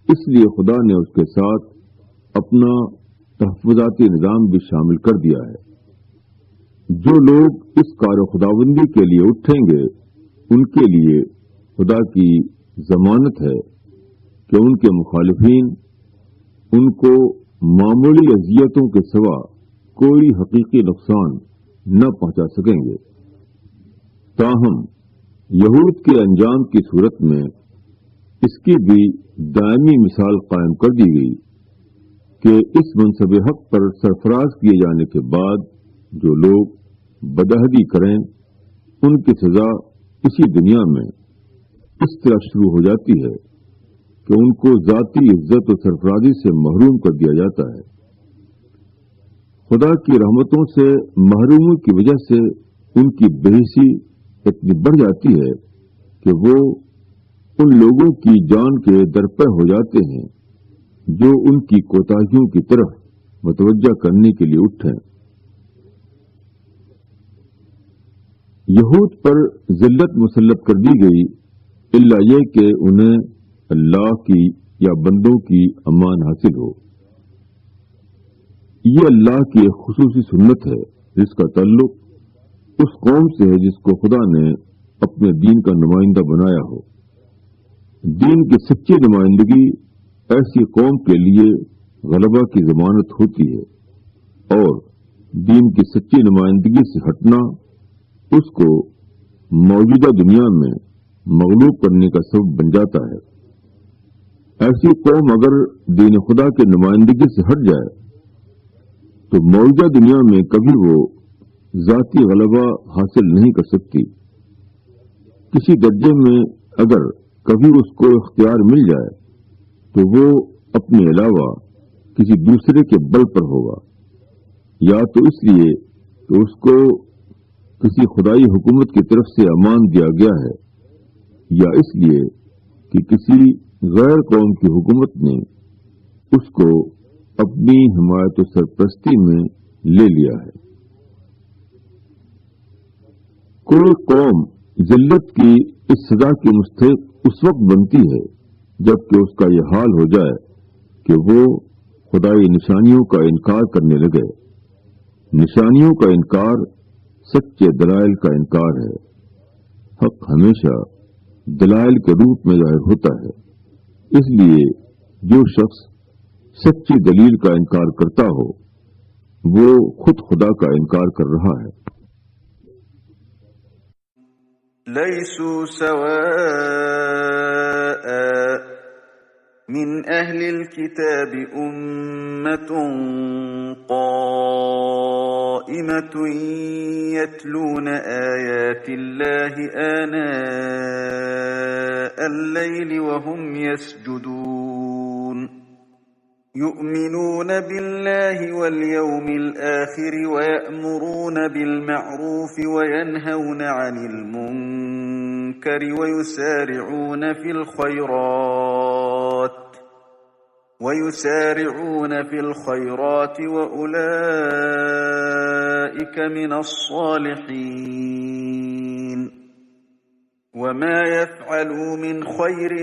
S2: اس لیے خدا نے اس کے ساتھ اپنا تحفظاتی نظام بھی شامل کر دیا ہے۔ جو لوگ اس کار خداوندی کے لیے اٹھیں گے ان کے لیے خدا کی ضمانت ہے کہ ان کے مخالفین ان کو معمولی اذیتوں کے سوا کوئی حقیقی نقصان نہ پہنچا سکیں گے۔ تاہم یہود کے انجام کی صورت میں اس کی بھی دائمی مثال قائم کر دی گئی کہ اس منصب حق پر سرفراز کیے جانے کے بعد جو لوگ بدعہدی کریں ان کی سزا اسی دنیا میں اس طرح شروع ہو جاتی ہے کہ ان کو ذاتی عزت و سرفرازی سے محروم کر دیا جاتا ہے۔ خدا کی رحمتوں سے محرومی کی وجہ سے ان کی بےحسی اتنی بڑھ جاتی ہے کہ وہ ان لوگوں کی جان کے درپے ہو جاتے ہیں جو ان کی کوتاہیوں کی طرف متوجہ کرنے کے لیے اٹھیں۔ یہود پر ذلت مسلط کر دی گئی الا یہ کہ انہیں اللہ کی یا بندوں کی امان حاصل ہو۔ یہ اللہ کی ایک خصوصی سنت ہے جس کا تعلق اس قوم سے ہے جس کو خدا نے اپنے دین کا نمائندہ بنایا ہو۔ دین کی سچی نمائندگی ایسی قوم کے لیے غلبہ کی ضمانت ہوتی ہے، اور دین کی سچی نمائندگی سے ہٹنا اس کو موجودہ دنیا میں مغلوب کرنے کا سبب بن جاتا ہے۔ ایسی قوم اگر دین خدا کی نمائندگی سے ہٹ جائے تو موجودہ دنیا میں کبھی وہ ذاتی غلبہ حاصل نہیں کر سکتی۔ کسی درجے میں اگر کبھی اس کو اختیار مل جائے تو وہ اپنے علاوہ کسی دوسرے کے بل پر ہوگا، یا تو اس لیے کہ اس کو کسی خدائی حکومت کی طرف سے امان دیا گیا ہے، یا اس لیے کہ کسی غیر قوم کی حکومت نے اس کو اپنی حمایت و سرپرستی میں لے لیا ہے۔ کوئی قوم ذلت کی اس سزا کی مستحق اس وقت بنتی ہے جبکہ اس کا یہ حال ہو جائے کہ وہ خدائی نشانیوں کا انکار کرنے لگے۔ نشانیوں کا انکار سچے دلائل کا انکار ہے۔ حق ہمیشہ دلائل کے روپ میں ظاہر ہوتا ہے، اس لیے جو شخص سچی دلیل کا انکار کرتا ہو وہ خود خدا کا انکار کر رہا ہے۔
S1: ليسوا سواء من أهل الكتاب أمة قائمة يتلون آيات الله آناء الليل وهم يسجدون يؤمنون بالله واليوم الآخر ويأمرون بالمعروف وينهون عن المنكر ويسارعون في الخيرات وأولئك من الصالحين وما يفعلوا من خير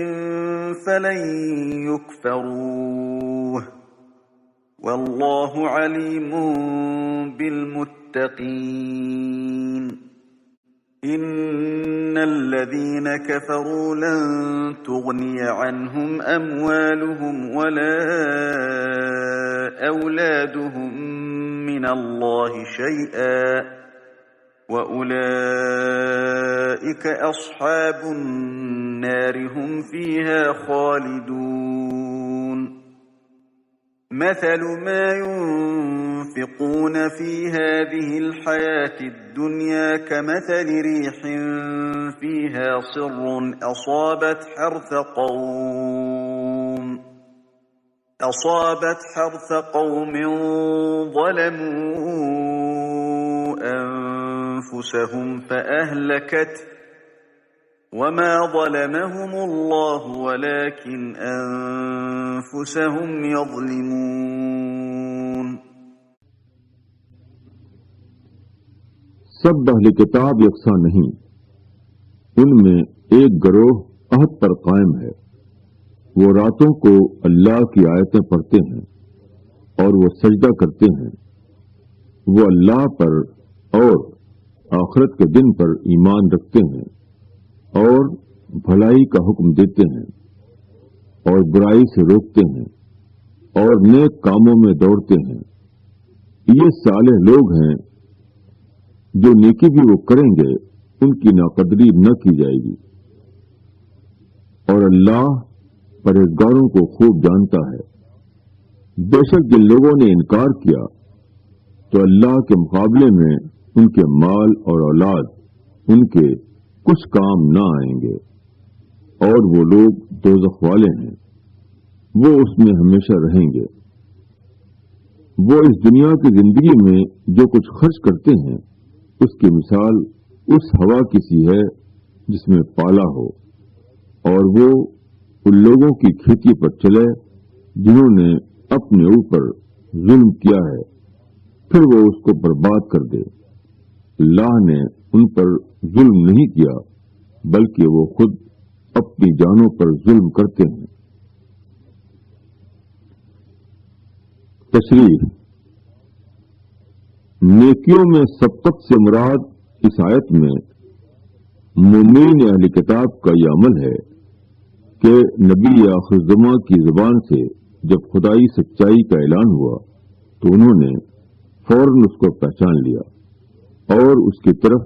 S1: فلن يكفروه والله عليم بالمتقين إن الذين كفروا لن تغني عنهم أموالهم ولا أولادهم من الله شيئا وأولئك أصحاب النار هم فيها خالدون مثل ما ينفقون في هذه الحياة الدنيا كمثل ريح فيها صر أصابت حرث قوم ظلموا أنفسهم فأهلكته وما ظلمهم الله ولكن أنفسهم يظلمون
S2: سب اہل کتاب یکساں نہیں، ان میں ایک گروہ عہد پر قائم ہے، وہ راتوں کو اللہ کی آیتیں پڑھتے ہیں اور وہ سجدہ کرتے ہیں، وہ اللہ پر اور آخرت کے دن پر ایمان رکھتے ہیں اور بھلائی کا حکم دیتے ہیں اور برائی سے روکتے ہیں اور نیک کاموں میں دوڑتے ہیں، یہ صالح لوگ ہیں جو نیکی بھی وہ کریں گے ان کی ناقدری نہ کی جائے گی، اور اللہ پرہیزگاروں کو خوب جانتا ہے۔ بے شک جن لوگوں نے انکار کیا تو اللہ کے مقابلے میں ان کے مال اور اولاد ان کے کچھ کام نہ آئیں گے، اور وہ لوگ دوزخ والے ہیں، وہ اس میں ہمیشہ رہیں گے۔ وہ اس دنیا کی زندگی میں جو کچھ خرچ کرتے ہیں اس کی مثال اس ہوا کی سی ہے جس میں پالا ہو، اور وہ ان لوگوں کی کھیتی پر چلے جنہوں نے اپنے اوپر ظلم کیا ہے، پھر وہ اس کو برباد کر دے۔ اللہ نے ان پر ظلم نہیں کیا بلکہ وہ خود اپنی جانوں پر ظلم کرتے ہیں۔ تشریح: نیکیوں میں سبقت سے مراد اس آیت میں مومنین اہل کتاب کا یہ عمل ہے کہ نبی آخر الزماں کی زبان سے جب خدائی سچائی کا اعلان ہوا تو انہوں نے فوراً اس کو پہچان لیا اور اس کی طرف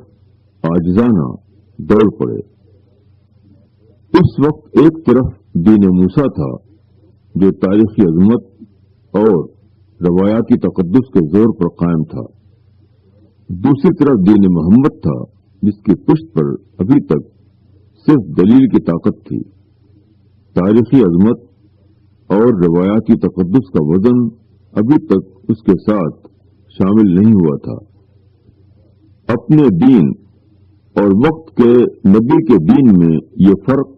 S2: عاجزانہ دوڑ پڑے۔ اس وقت ایک طرف دین موسیٰ تھا جو تاریخی عظمت اور روایاتی تقدس کے زور پر قائم تھا، دوسری طرف دین محمد تھا جس کی پشت پر ابھی تک صرف دلیل کی طاقت تھی، تاریخی عظمت اور روایاتی تقدس کا وزن ابھی تک اس کے ساتھ شامل نہیں ہوا تھا۔ اپنے دین اور وقت کے نبی کے دین میں یہ فرق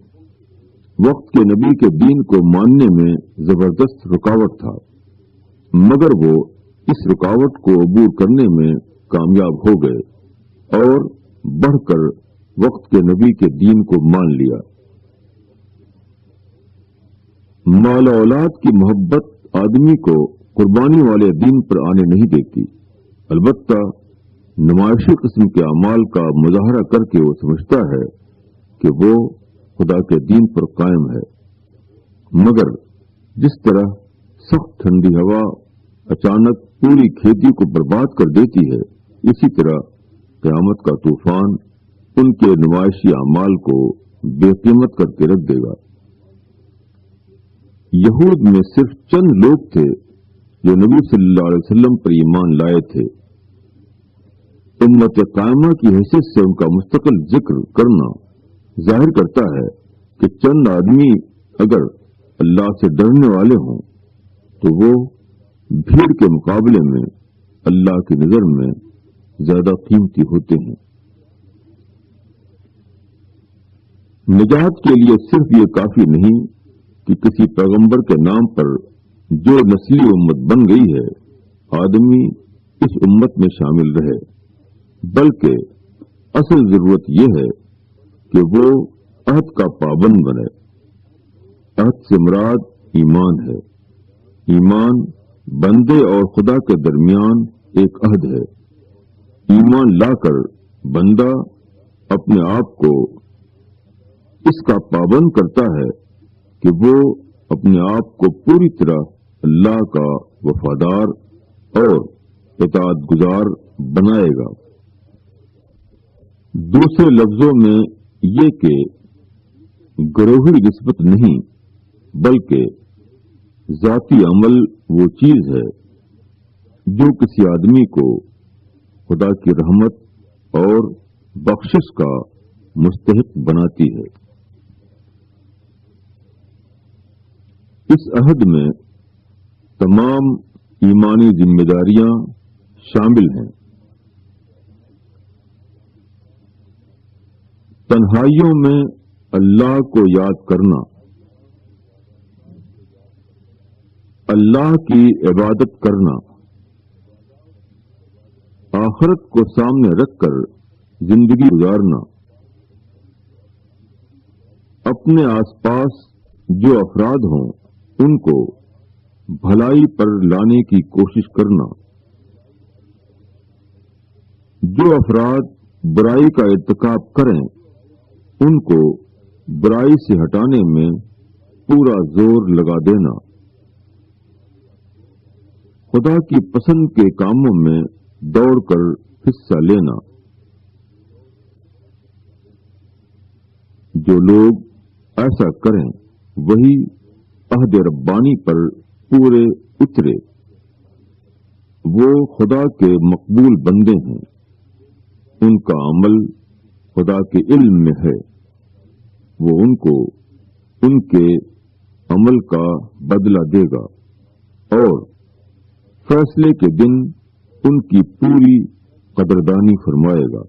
S2: وقت کے نبی کے دین کو ماننے میں زبردست رکاوٹ تھا، مگر وہ اس رکاوٹ کو عبور کرنے میں کامیاب ہو گئے اور بڑھ کر وقت کے نبی کے دین کو مان لیا۔ مال و اولاد کی محبت آدمی کو قربانی والے دین پر آنے نہیں دیتی، البتہ نمائشی قسم کے اعمال کا مظاہرہ کر کے وہ سمجھتا ہے کہ وہ خدا کے دین پر قائم ہے، مگر جس طرح سخت ٹھنڈی ہوا اچانک پوری کھیتی کو برباد کر دیتی ہے، اسی طرح قیامت کا طوفان ان کے نمائشی اعمال کو بے قیمت کر کے رکھ دے گا۔ یہود میں صرف چند لوگ تھے جو نبی صلی اللہ علیہ وسلم پر ایمان لائے تھے۔ امت قائمہ کی حیثیت سے ان کا مستقل ذکر کرنا ظاہر کرتا ہے کہ چند آدمی اگر اللہ سے ڈرنے والے ہوں تو وہ بھیڑ کے مقابلے میں اللہ کی نظر میں زیادہ قیمتی ہوتے ہیں۔ نجات کے لیے صرف یہ کافی نہیں کہ کسی پیغمبر کے نام پر جو نسلی امت بن گئی ہے آدمی اس امت میں شامل رہے، بلکہ اصل ضرورت یہ ہے کہ وہ عہد کا پابند بنے۔ عہد سے مراد ایمان ہے۔ ایمان بندے اور خدا کے درمیان ایک عہد ہے۔ ایمان لا کر بندہ اپنے آپ کو اس کا پابند کرتا ہے کہ وہ اپنے آپ کو پوری طرح اللہ کا وفادار اور اطاعت گزار بنائے گا۔ دوسرے لفظوں میں یہ کہ گروہی نسبت نہیں بلکہ ذاتی عمل وہ چیز ہے جو کسی آدمی کو خدا کی رحمت اور بخشش کا مستحق بناتی ہے۔ اس عہد میں تمام ایمانی ذمہ داریاں شامل ہیں۔ تنہائیوں میں اللہ کو یاد کرنا، اللہ کی عبادت کرنا، آخرت کو سامنے رکھ کر زندگی گزارنا، اپنے آس پاس جو افراد ہوں ان کو بھلائی پر لانے کی کوشش کرنا، جو افراد برائی کا ارتکاب کریں ان کو برائی سے ہٹانے میں پورا زور لگا دینا، خدا کی پسند کے کاموں میں دوڑ کر حصہ لینا۔ جو لوگ ایسا کریں وہی عہد ربانی پر پورے اترے، وہ خدا کے مقبول بندے ہیں، ان کا عمل خدا کے علم میں ہے، وہ ان کو ان کے عمل کا بدلہ دے گا اور فیصلے کے دن ان کی پوری قدردانی فرمائے گا۔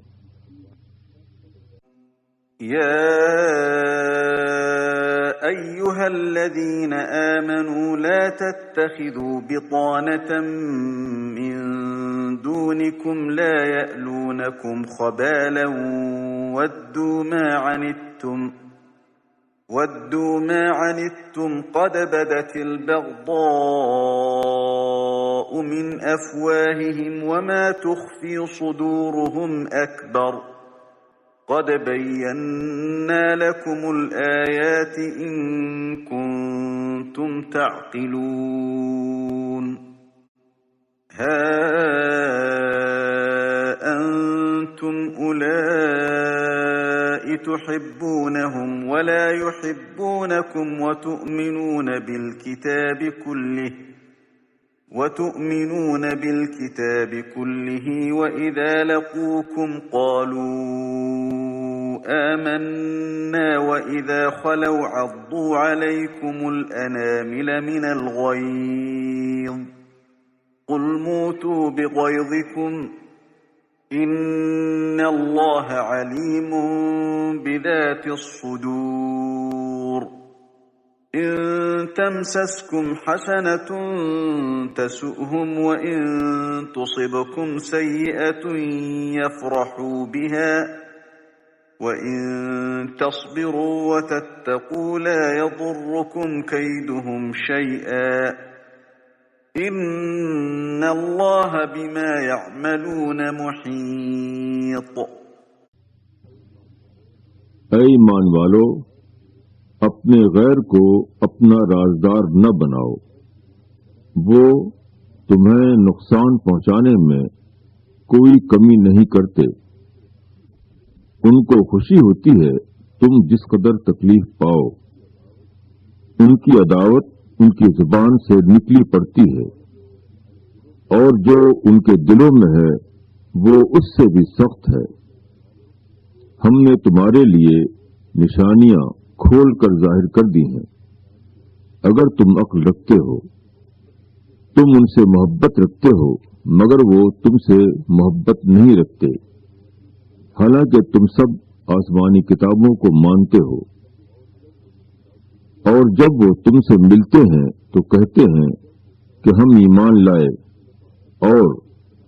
S1: أيها الذين آمنوا لا تتخذوا بطانة من دونكم لا يألونكم خبالا ودوا ما عنتم قد بدت البغضاء من أفواههم وما تخفي صدورهم أكبر قد بينا لكم الآيات إن كنتم تعقلون ها أنتم أولئك تحبونهم ولا يحبونكم وتؤمنون بالكتاب كله وإذا لقوكم قالوا آمنا وإذا خلوا عضوا عليكم الأنامل من الغيظ قل موتوا بغيظكم إن الله عليم بذات الصدور إن تمسسكم حسنة تسؤهم وإن تصبكم سيئة يفرحوا بها وَإِن تَصْبِرُوا وَتَتَّقُوا لَا يَضُرُّكُمْ كَيْدُهُمْ شَيْئًا إِنَّ اللَّهَ بِمَا يَعْمَلُونَ مُحِيطٌ۔
S2: اے ایمان والو، اپنے غیر کو اپنا رازدار نہ بناؤ، وہ تمہیں نقصان پہنچانے میں کوئی کمی نہیں کرتے، ان کو خوشی ہوتی ہے تم جس قدر تکلیف پاؤ، ان کی عداوت ان کی زبان سے نکلی پڑتی ہے اور جو ان کے دلوں میں ہے وہ اس سے بھی سخت ہے۔ ہم نے تمہارے لیے نشانیاں کھول کر ظاہر کر دی ہیں۔ اگر تم عقل رکھتے ہو، تم ان سے محبت رکھتے ہو مگر وہ تم سے محبت نہیں رکھتے، حالانکہ تم سب آسمانی کتابوں کو مانتے ہو۔ اور جب وہ تم سے ملتے ہیں تو کہتے ہیں کہ ہم ایمان لائے، اور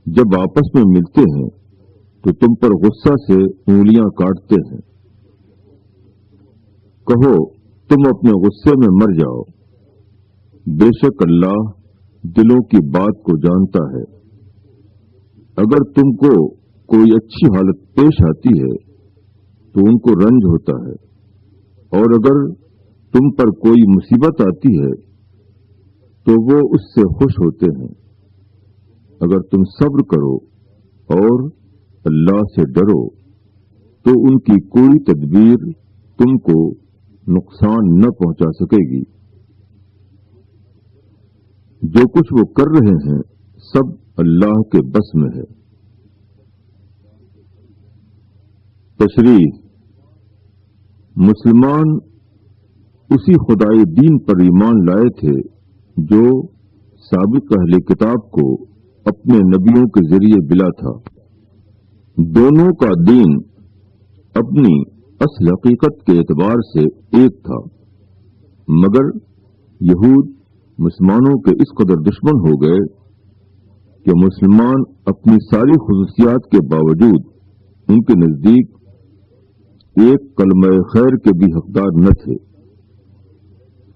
S2: جب آپس میں ملتے ہیں تو تم پر غصہ سے انگلیاں کاٹتے ہیں۔ کہو تم اپنے غصے میں مر جاؤ، بے شک اللہ دلوں کی بات کو جانتا ہے۔ اگر تم کو کوئی اچھی حالت پیش آتی ہے تو ان کو رنج ہوتا ہے، اور اگر تم پر کوئی مصیبت آتی ہے تو وہ اس سے خوش ہوتے ہیں۔ اگر تم صبر کرو اور اللہ سے ڈرو تو ان کی کوئی تدبیر تم کو نقصان نہ پہنچا سکے گی۔ جو کچھ وہ کر رہے ہیں سب اللہ کے بس میں ہے۔ تشریح: مسلمان اسی خدائی دین پر ایمان لائے تھے جو سابق اہل کتاب کو اپنے نبیوں کے ذریعے ملا تھا۔ دونوں کا دین اپنی اصل حقیقت کے اعتبار سے ایک تھا، مگر یہود مسلمانوں کے اس قدر دشمن ہو گئے کہ مسلمان اپنی ساری خصوصیات کے باوجود ان کے نزدیک ایک کلمہ خیر کے بھی حقدار نہ تھے۔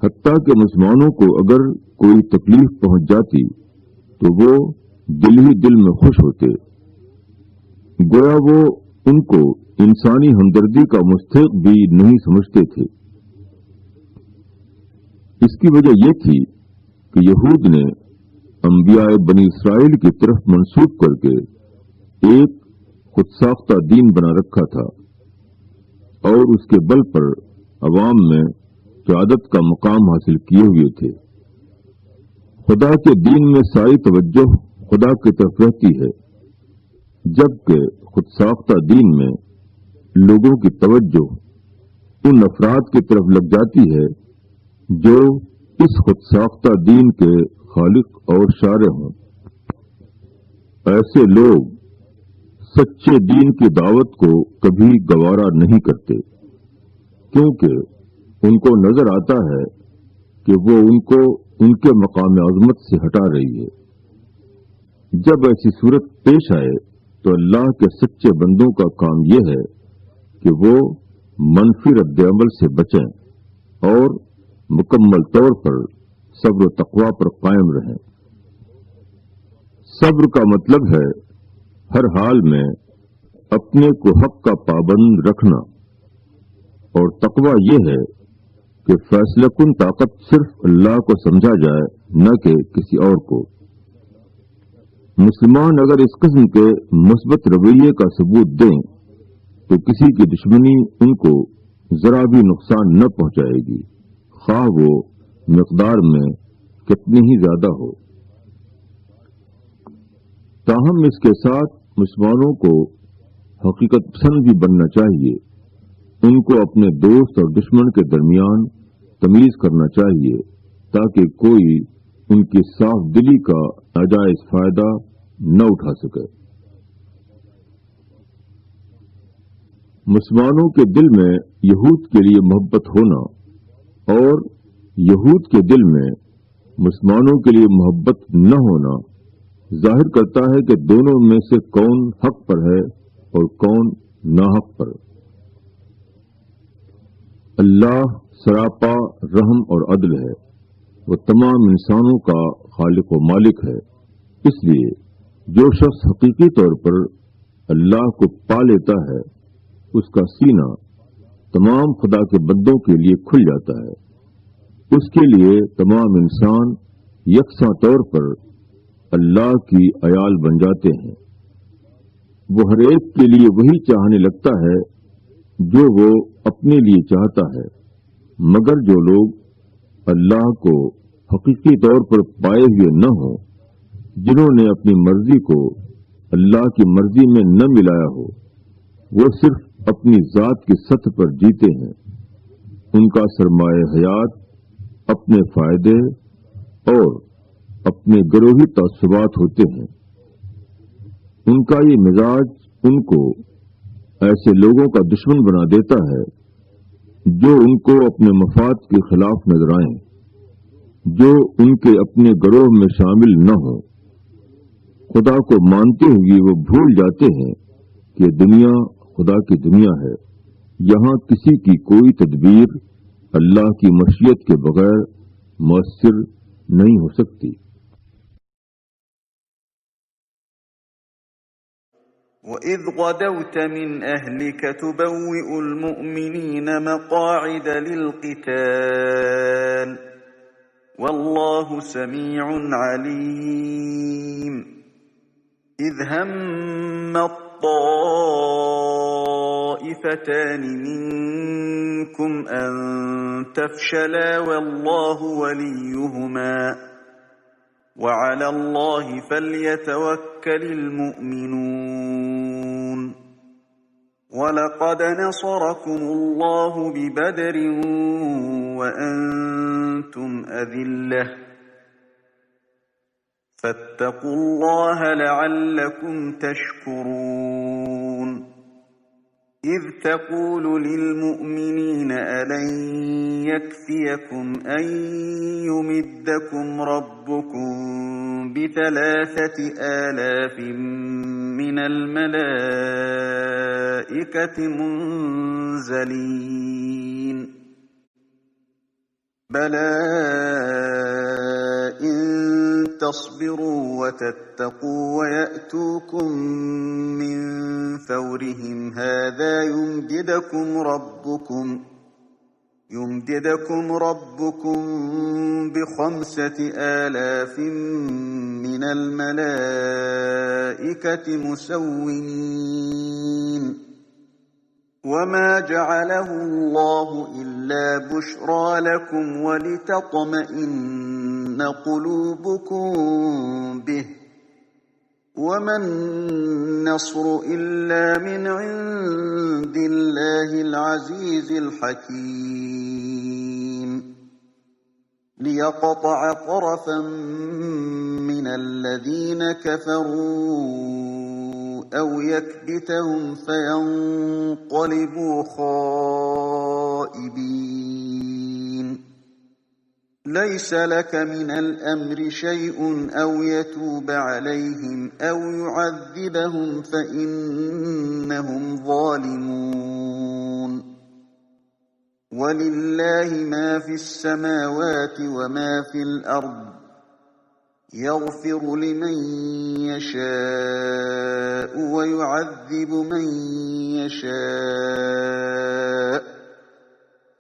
S2: حتیٰ کہ مسلمانوں کو اگر کوئی تکلیف پہنچ جاتی تو وہ دل ہی دل میں خوش ہوتے، گویا وہ ان کو انسانی ہمدردی کا مستحق بھی نہیں سمجھتے تھے۔ اس کی وجہ یہ تھی کہ یہود نے انبیاء بنی اسرائیل کی طرف منسوب کر کے ایک خود ساختہ دین بنا رکھا تھا، اور اس کے بل پر عوام میں قیادت کا مقام حاصل کیے ہوئے تھے۔ خدا کے دین میں ساری توجہ خدا کی طرف رہتی ہے، جبکہ خود ساختہ دین میں لوگوں کی توجہ ان افراد کی طرف لگ جاتی ہے جو اس خود ساختہ دین کے خالق اور شارع ہوں۔ ایسے لوگ سچے دین کی دعوت کو کبھی گوارا نہیں کرتے، کیونکہ ان کو نظر آتا ہے کہ وہ ان کو ان کے مقام عظمت سے ہٹا رہی ہے۔ جب ایسی صورت پیش آئے تو اللہ کے سچے بندوں کا کام یہ ہے کہ وہ منفی رد عمل سے بچیں اور مکمل طور پر صبر و تقوی پر قائم رہیں۔ صبر کا مطلب ہے ہر حال میں اپنے کو حق کا پابند رکھنا، اور تقوی یہ ہے کہ فیصلہ کن طاقت صرف اللہ کو سمجھا جائے، نہ کہ کسی اور کو۔ مسلمان اگر اس قسم کے مثبت رویے کا ثبوت دیں تو کسی کی دشمنی ان کو ذرا بھی نقصان نہ پہنچائے گی، خواہ وہ مقدار میں کتنی ہی زیادہ ہو۔ تاہم اس کے ساتھ مسلمانوں کو حقیقت پسند بھی بننا چاہیے۔ ان کو اپنے دوست اور دشمن کے درمیان تمیز کرنا چاہیے تاکہ کوئی ان کی صاف دلی کا ناجائز فائدہ نہ اٹھا سکے۔ مسلمانوں کے دل میں یہود کے لیے محبت ہونا اور یہود کے دل میں مسلمانوں کے لیے محبت نہ ہونا ظاہر کرتا ہے کہ دونوں میں سے کون حق پر ہے اور کون ناحق پر۔ اللہ سراپا رحم اور عدل ہے، وہ تمام انسانوں کا خالق و مالک ہے۔ اس لیے جو شخص حقیقی طور پر اللہ کو پا لیتا ہے اس کا سینہ تمام خدا کے بندوں کے لیے کھل جاتا ہے۔ اس کے لیے تمام انسان یکساں طور پر اللہ کی عیال بن جاتے ہیں۔ وہ ہر ایک کے لیے وہی چاہنے لگتا ہے جو وہ اپنے لیے چاہتا ہے، مگر جو لوگ اللہ کو حقیقی طور پر پائے ہوئے نہ ہوں، جنہوں نے اپنی مرضی کو اللہ کی مرضی میں نہ ملایا ہو، وہ صرف اپنی ذات کی سطح پر جیتے ہیں۔ ان کا سرمایہ حیات اپنے فائدے اور اپنے گروہی تعصبات ہوتے ہیں۔ ان کا یہ مزاج ان کو ایسے لوگوں کا دشمن بنا دیتا ہے جو ان کو اپنے مفاد کے خلاف نظر آئیں، جو ان کے اپنے گروہ میں شامل نہ ہوں۔ خدا کو مانتے ہوئے وہ بھول جاتے ہیں کہ دنیا خدا کی دنیا ہے، یہاں کسی کی کوئی تدبیر اللہ کی مشیت کے بغیر مؤثر نہیں ہو سکتی۔
S1: وَإِذْ غَدَوْتَ مِنْ أَهْلِكَ تُبَوِّئُ الْمُؤْمِنِينَ مَقَاعِدَ لِلْقِتَالِ وَاللَّهُ سَمِيعٌ عَلِيمٌ إِذْ هَمَّ الطَّائِفَتَانِ مِنْكُمْ أَنْ تَفْشَلَا وَاللَّهُ وَلِيُّهُمَا وَعَلَى اللَّهِ فَلْيَتَوَكَّلِ الْمُؤْمِنُونَ وَلَقَدْ نَصَرَكُمُ اللَّهُ بِبَدْرٍ وَأَنْتُمْ أَذِلَّةٌ فَاتَّقُوا اللَّهَ لَعَلَّكُمْ تَشْكُرُونَ إِذْ تَقُولُ لِلْمُؤْمِنِينَ أَلَنْ يَكْفِيَكُمْ أَنْ يُمِدَّكُمْ رَبُّكُمْ ب3,000 مِّنَ الْمَلَائِكَةِ مُنْزَلِينَ بَلَى إِن تَصْبِرُوا وَتَتَّقُوا وَيَأْتُوكُم مِّن فَوْرِهِمْ هَٰذَا يُمْدِدْكُمْ رَبُّكُم ب5,000 مِّنَ الْمَلَائِكَةِ مُسَوِّمِينَ وَمَا جَعَلَهُ اللَّهُ إِلَّا بُشْرَىٰ لَكُمْ وَلِتَطْمَئِنَّ قُلُوبُكُم بِهِ وَمَا النَّصْرُ إِلَّا مِنْ عِندِ اللَّهِ الْعَزِيزِ الْحَكِيمِ لِيَقْطَعَ طَرَفًا مِّنَ الَّذِينَ كَفَرُوا أَوْ يَكْبِتَهُمْ فَيَنقَلِبُوا خَائِبِينَ لَيْسَ لَكَ مِنَ الْأَمْرِ شَيْءٌ أَوْ يَتُوبَ عَلَيْهِمْ أَوْ يُعَذِّبَهُمْ فَإِنَّهُمْ ظَالِمُونَ وَلِلَّهِ مَا فِي السَّمَاوَاتِ وَمَا فِي الْأَرْضِ يَغْفِرُ لِمَن يَشَاءُ وَيُعَذِّبُ مَن يَشَاءُ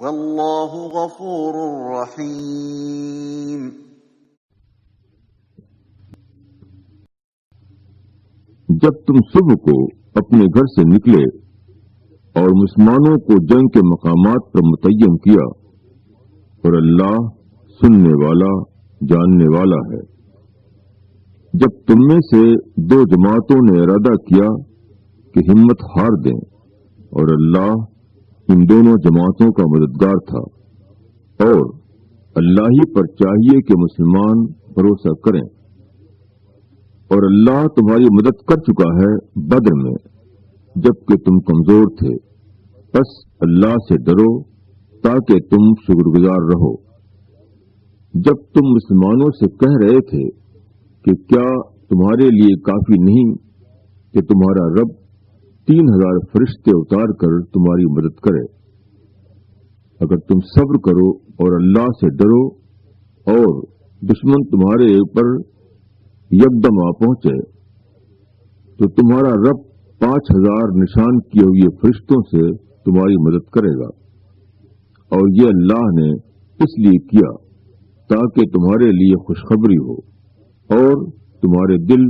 S1: وَاللَّهُ غَفُورٌ رَّحِيمٌ
S2: جب تم صبح کو اپنے گھر سے نکلے اور مسلمانوں کو جنگ کے مقامات پر متعین کیا، اور اللہ سننے والا جاننے والا ہے۔ جب تم میں سے 2 جماعتوں نے ارادہ کیا کہ ہمت ہار دیں، اور اللہ ان دونوں جماعتوں کا مددگار تھا، اور اللہ ہی پر چاہیے کہ مسلمان بھروسہ کریں، اور اللہ تمہاری مدد کر چکا ہے بدر میں جبکہ تم کمزور تھے، بس اللہ سے ڈرو تاکہ تم شکر گزار رہو۔ جب تم مسلمانوں سے کہہ رہے تھے کہ کیا تمہارے لیے کافی نہیں کہ تمہارا رب 3,000 فرشتے اتار کر تمہاری مدد کرے؟ اگر تم صبر کرو اور اللہ سے ڈرو اور دشمن تمہارے اوپر یکدم آ پہنچے تو تمہارا رب 5,000 نشان کیے ہوئے فرشتوں سے تمہاری مدد کرے گا، اور یہ اللہ نے اس لیے کیا تاکہ تمہارے لیے خوشخبری ہو اور تمہارے دل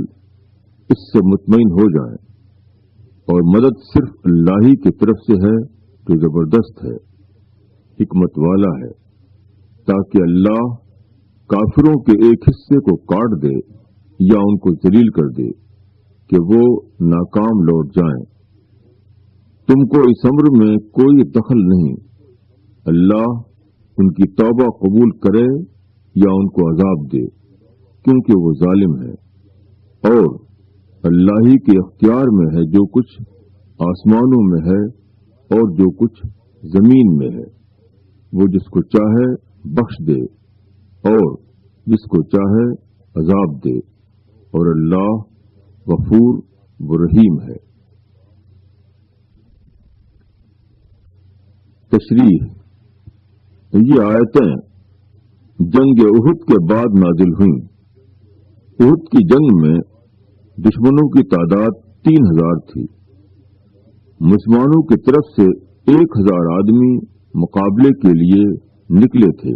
S2: اس سے مطمئن ہو جائیں، اور مدد صرف اللہ ہی کی طرف سے ہے جو زبردست ہے، حکمت والا ہے، تاکہ اللہ کافروں کے ایک حصے کو کاٹ دے یا ان کو ذلیل کر دے کہ وہ ناکام لوٹ جائیں۔ تم کو اس امر میں کوئی دخل نہیں، اللہ ان کی توبہ قبول کرے یا ان کو عذاب دے، کیونکہ وہ ظالم ہے۔ اور اللہ ہی کے اختیار میں ہے جو کچھ آسمانوں میں ہے اور جو کچھ زمین میں ہے۔ وہ جس کو چاہے بخش دے اور جس کو چاہے عذاب دے، اور اللہ غفور و رحیم ہے۔ تشریح: یہ آیتیں جنگ احد کے بعد نازل ہوئیں۔ احد کی جنگ میں دشمنوں کی تعداد 3000 تھی۔ مسلمانوں کی طرف سے 1000 آدمی مقابلے کے لیے نکلے تھے،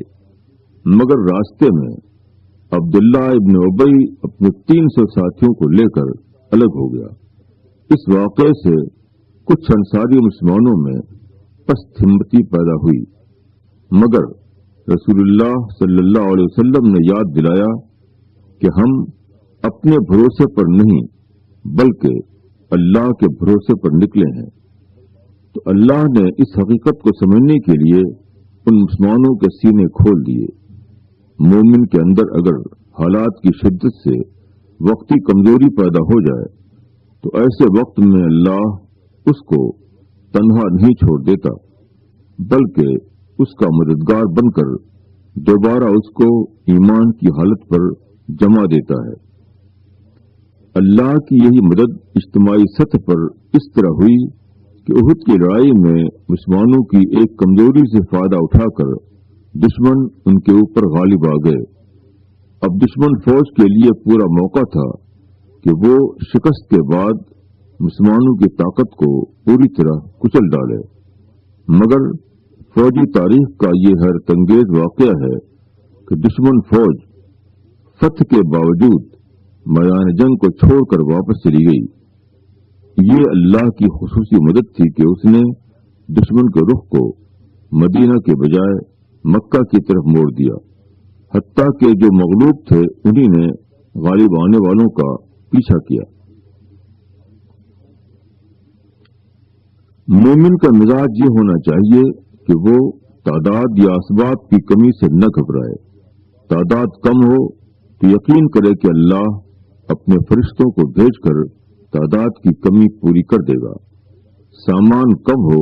S2: مگر راستے میں عبداللہ ابن ابی اپنے 300 ساتھیوں کو لے کر الگ ہو گیا۔ اس واقعے سے کچھ انصاری مسلمانوں میں پست ہمتی پیدا ہوئی، مگر رسول اللہ صلی اللہ علیہ وسلم نے یاد دلایا کہ ہم اپنے بھروسے پر نہیں بلکہ اللہ کے بھروسے پر نکلے ہیں۔ تو اللہ نے اس حقیقت کو سمجھنے کے لیے ان مسلمانوں کے سینے کھول دیے۔ مومن کے اندر اگر حالات کی شدت سے وقتی کمزوری پیدا ہو جائے تو ایسے وقت میں اللہ اس کو تنہا نہیں چھوڑ دیتا، بلکہ اس کا مددگار بن کر دوبارہ اس کو ایمان کی حالت پر جمع دیتا ہے۔ اللہ کی یہی مدد اجتماعی سطح پر اس طرح ہوئی کہ احد کی لڑائی میں مسلمانوں کی ایک کمزوری سے فائدہ اٹھا کر دشمن ان کے اوپر غالب آ گئے۔ اب دشمن فوج کے لیے پورا موقع تھا کہ وہ شکست کے بعد مسلمانوں کی طاقت کو پوری طرح کچل ڈالے، مگر فوجی تاریخ کا یہ حیرت انگیز واقعہ ہے کہ دشمن فوج فتح کے باوجود میدان جنگ کو چھوڑ کر واپس چلی گئی۔ یہ اللہ کی خصوصی مدد تھی کہ اس نے دشمن کے رخ کو مدینہ کے بجائے مکہ کی طرف موڑ دیا، حتیٰ کہ جو مغلوب تھے انہی نے غالب آنے والوں کا پیچھا کیا۔ مومن کا مزاج یہ ہونا چاہیے کہ وہ تعداد یا اسباب کی کمی سے نہ گھبرائے۔ تعداد کم ہو تو یقین کرے کہ اللہ اپنے فرشتوں کو بھیج کر تعداد کی کمی پوری کر دے گا۔ سامان کم ہو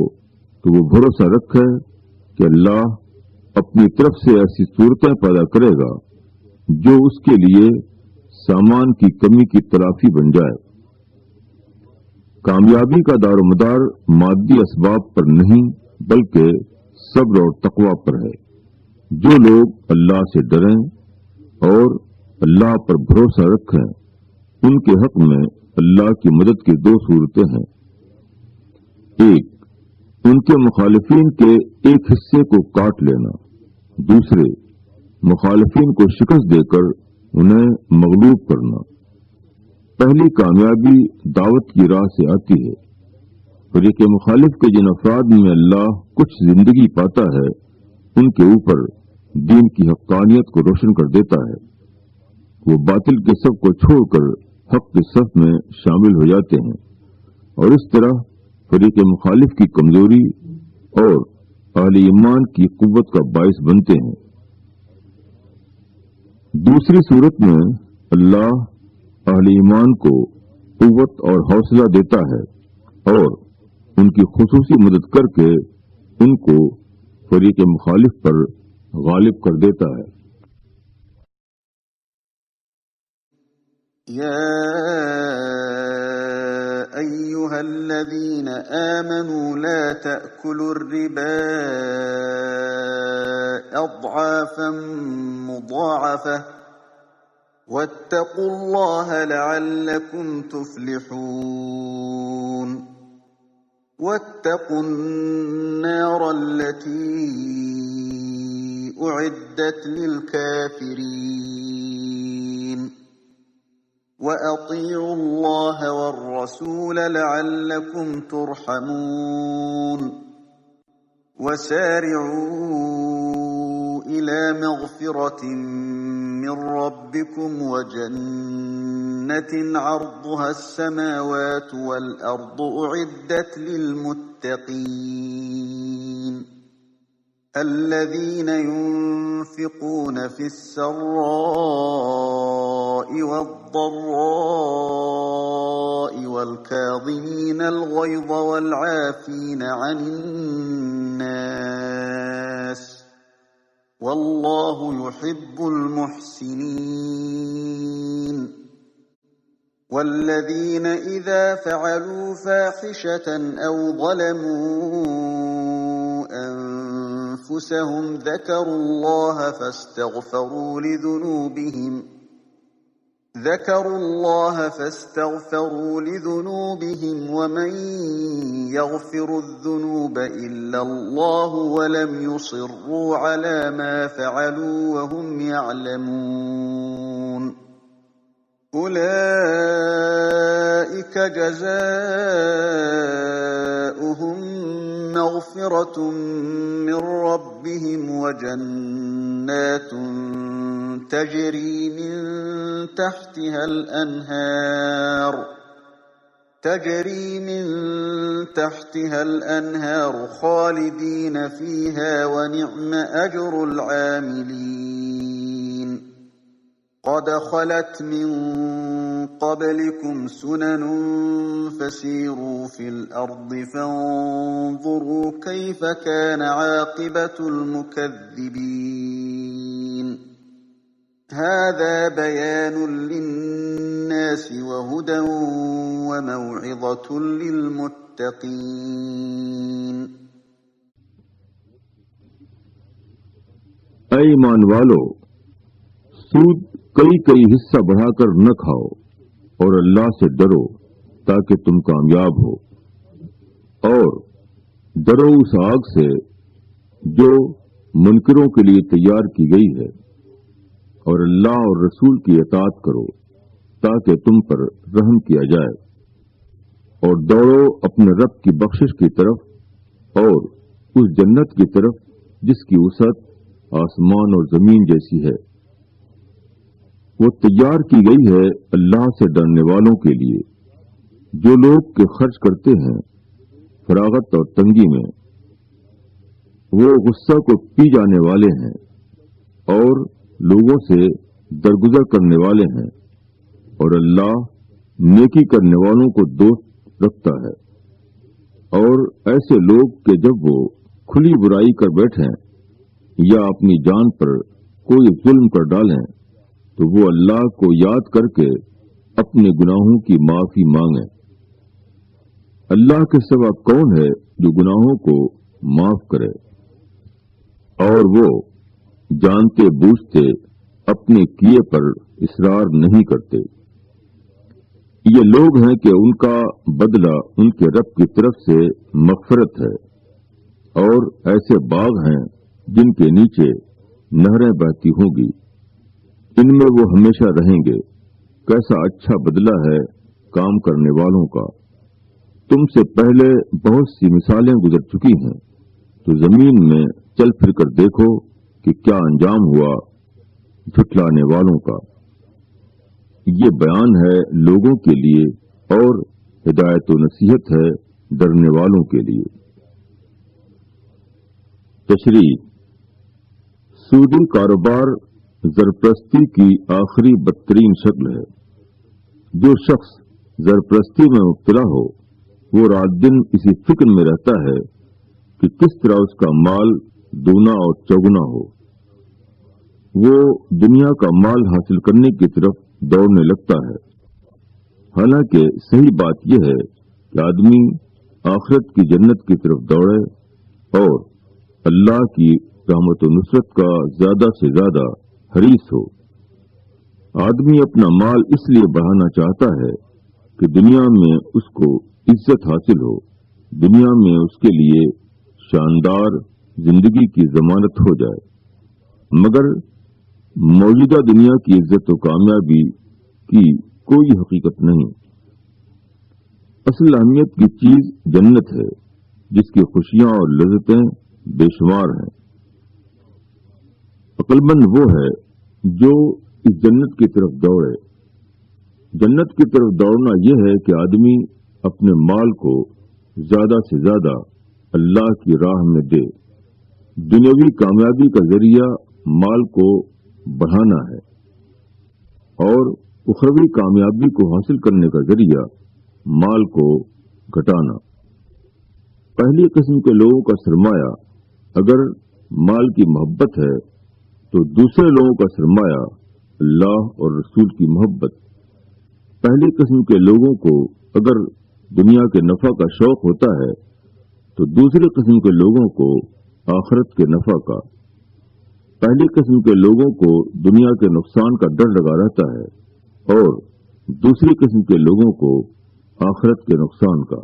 S2: تو وہ بھروسہ رکھے کہ اللہ اپنی طرف سے ایسی صورتیں پیدا کرے گا جو اس کے لیے سامان کی کمی کی تلافی بن جائے۔ کامیابی کا دار و مدار مادی اسباب پر نہیں بلکہ صبر اور تقوی پر ہے۔ جو لوگ اللہ سے ڈریں اور اللہ پر بھروسہ رکھیں ان کے حق میں اللہ کی مدد کی 2 صورتیں ہیں۔ ایک، ان کے مخالفین کے ایک حصے کو کاٹ لینا، دوسرے، مخالفین کو شکست دے کر انہیں مغلوب کرنا۔ پہلی کامیابی دعوت کی راہ سے آتی ہے۔ فریق مخالف کے جن افراد میں اللہ کچھ زندگی پاتا ہے ان کے اوپر دین کی حقانیت کو روشن کر دیتا ہے۔ وہ باطل کے سب کو چھوڑ کر حق کے صف میں شامل ہو جاتے ہیں، اور اس طرح فریق مخالف کی کمزوری اور اہل ایمان کی قوت کا باعث بنتے ہیں۔ دوسری صورت میں اللہ اہل ایمان کو قوت اور حوصلہ دیتا ہے اور ان کی خصوصی مدد کر کے ان کو فریق مخالف پر غالب کر دیتا ہے۔
S1: یا ایھا الذین آمنوا لا تأکلوا الربا اضعافا مضاعفة واتقوا اللہ لعلکم تفلحون واتقوا النار التي أعدت للكافرين وأطيعوا الله والرسول لعلكم ترحمون وسارعوا إلى مغفرة من ربكم وجنة عرضها السماوات والأرض أعدت للمتقين الذين ينفقون في السراء والضراء والكاظمين الغيظ والعافين عن الناس والله يحب المحسنين والذين إذا فعلوا فاحشة أو ظلموا أنفسهم ذكروا الله فاستغفروا لذنوبهم ومن يغفر الذنوب إلا الله ولم يصروا على ما فعلوا وهم يعلمون أولئك جزاؤهم مغفرة من ربهم وجنات تجري من تحتها الأنهار خالدين فيها ونعم أجر العاملين قد خلت من قبلكم سنن فسيروا في الأرض فانظروا كيف كان عاقبة المكذبين هذا بيان للناس وهدى وموعظة للمتقين
S2: اے ایمان والو، سود کئی حصہ بڑھا کر نہ کھاؤ اور اللہ سے ڈرو تاکہ تم کامیاب ہو، اور ڈرو اس آگ سے جو منکروں کے لیے تیار کی گئی ہے، اور اللہ اور رسول کی اطاعت کرو تاکہ تم پر رحم کیا جائے، اور دوڑو اپنے رب کی بخشش کی طرف اور اس جنت کی طرف جس کی وسعت آسمان اور زمین جیسی ہے، وہ تیار کی گئی ہے اللہ سے ڈرنے والوں کے لیے جو لوگ کے خرچ کرتے ہیں فراغت اور تنگی میں، وہ غصہ کو پی جانے والے ہیں اور لوگوں سے درگزر کرنے والے ہیں، اور اللہ نیکی کرنے والوں کو دوست رکھتا ہے۔ اور ایسے لوگ کہ جب وہ کھلی برائی کر بیٹھیں یا اپنی جان پر کوئی ظلم کر ڈالیں تو وہ اللہ کو یاد کر کے اپنے گناہوں کی معافی مانگیں۔ اللہ کے سوا کون ہے جو گناہوں کو معاف کرے؟ اور وہ جانتے بوجھتے اپنے کیے پر اصرار نہیں کرتے۔ یہ لوگ ہیں کہ ان کا بدلہ ان کے رب کی طرف سے مغفرت ہے، اور ایسے باغ ہیں جن کے نیچے نہریں بہتی ہوں گی، ان میں وہ ہمیشہ رہیں گے۔ کیسا اچھا بدلہ ہے کام کرنے والوں کا۔ تم سے پہلے بہت سی مثالیں گزر چکی ہیں، تو زمین میں چل پھر کر دیکھو کہ کیا انجام ہوا جھٹلانے والوں کا۔ یہ بیان ہے لوگوں کے لیے اور ہدایت و نصیحت ہے ڈرنے والوں کے لیے۔ تشریح: سودی کاروبار زرپرستی کی آخری بدترین شکل ہے۔ جو شخص زرپرستی میں مبتلا ہو وہ رات دن اسی فکر میں رہتا ہے کہ کس طرح اس کا مال دونا اور چوگنا ہو۔ وہ دنیا کا مال حاصل کرنے کی طرف دوڑنے لگتا ہے، حالانکہ صحیح بات یہ ہے کہ آدمی آخرت کی جنت کی طرف دوڑے اور اللہ کی رحمت و نصرت کا زیادہ سے زیادہ حریص ہو۔ آدمی اپنا مال اس لیے بڑھانا چاہتا ہے کہ دنیا میں اس کو عزت حاصل ہو، دنیا میں اس کے لیے شاندار زندگی کی ضمانت ہو جائے، مگر موجودہ دنیا کی عزت و کامیابی کی کوئی حقیقت نہیں۔ اصل اہمیت کی چیز جنت ہے جس کی خوشیاں اور لذتیں بے شمار ہیں۔ عقل مند وہ ہے جو اس جنت کی طرف دوڑے۔ جنت کی طرف دوڑنا یہ ہے کہ آدمی اپنے مال کو زیادہ سے زیادہ اللہ کی راہ میں دے، دنیاوی کامیابی کا ذریعہ مال کو بڑھانا ہے اور اخروی کامیابی کو حاصل کرنے کا ذریعہ مال کو گھٹانا۔ پہلی قسم کے لوگوں کا سرمایہ اگر مال کی محبت ہے تو دوسرے لوگوں کا سرمایہ اللہ اور رسول کی محبت۔ پہلی قسم کے لوگوں کو اگر دنیا کے نفع کا شوق ہوتا ہے تو دوسری قسم کے لوگوں کو آخرت کے نفع کا۔ پہلی قسم کے لوگوں کو دنیا کے نقصان کا ڈر لگا رہتا ہے اور دوسری قسم کے لوگوں کو آخرت کے نقصان کا۔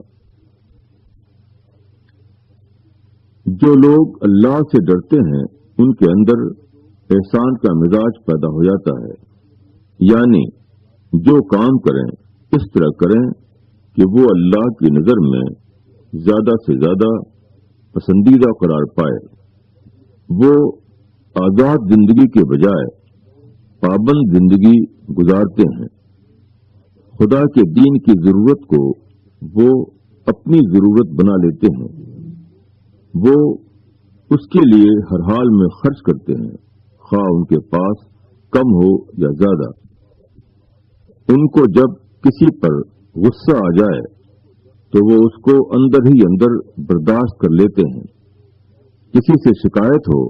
S2: جو لوگ اللہ سے ڈرتے ہیں ان کے اندر احسان کا مزاج پیدا ہو جاتا ہے، یعنی جو کام کریں اس طرح کریں کہ وہ اللہ کی نظر میں زیادہ سے زیادہ پسندیدہ قرار پائے۔ وہ آزاد زندگی کے بجائے پابند زندگی گزارتے ہیں۔ خدا کے دین کی ضرورت کو وہ اپنی ضرورت بنا لیتے ہیں۔ وہ اس کے لیے ہر حال میں خرچ کرتے ہیں، خواہ ان کے پاس کم ہو یا زیادہ۔ ان کو جب کسی پر غصہ آ جائے تو وہ اس کو اندر ہی اندر برداشت کر لیتے ہیں۔ کسی سے شکایت ہو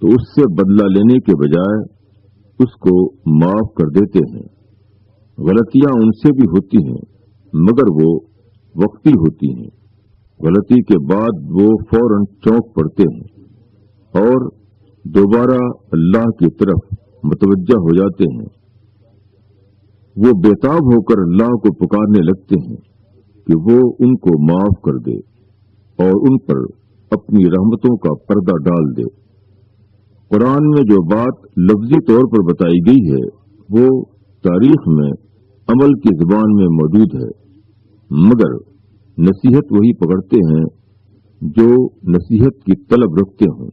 S2: تو اس سے بدلہ لینے کے بجائے اس کو معاف کر دیتے ہیں۔ غلطیاں ان سے بھی ہوتی ہیں مگر وہ وقتی ہوتی ہیں۔ غلطی کے بعد وہ فوراً چونک پڑتے ہیں اور دوبارہ اللہ کی طرف متوجہ ہو جاتے ہیں۔ وہ بےتاب ہو کر اللہ کو پکارنے لگتے ہیں کہ وہ ان کو معاف کر دے اور ان پر اپنی رحمتوں کا پردہ ڈال دے۔ قرآن میں جو بات لفظی طور پر بتائی گئی ہے وہ تاریخ میں عمل کی زبان میں موجود ہے، مگر نصیحت وہی پکڑتے ہیں جو نصیحت کی طلب رکھتے ہوں۔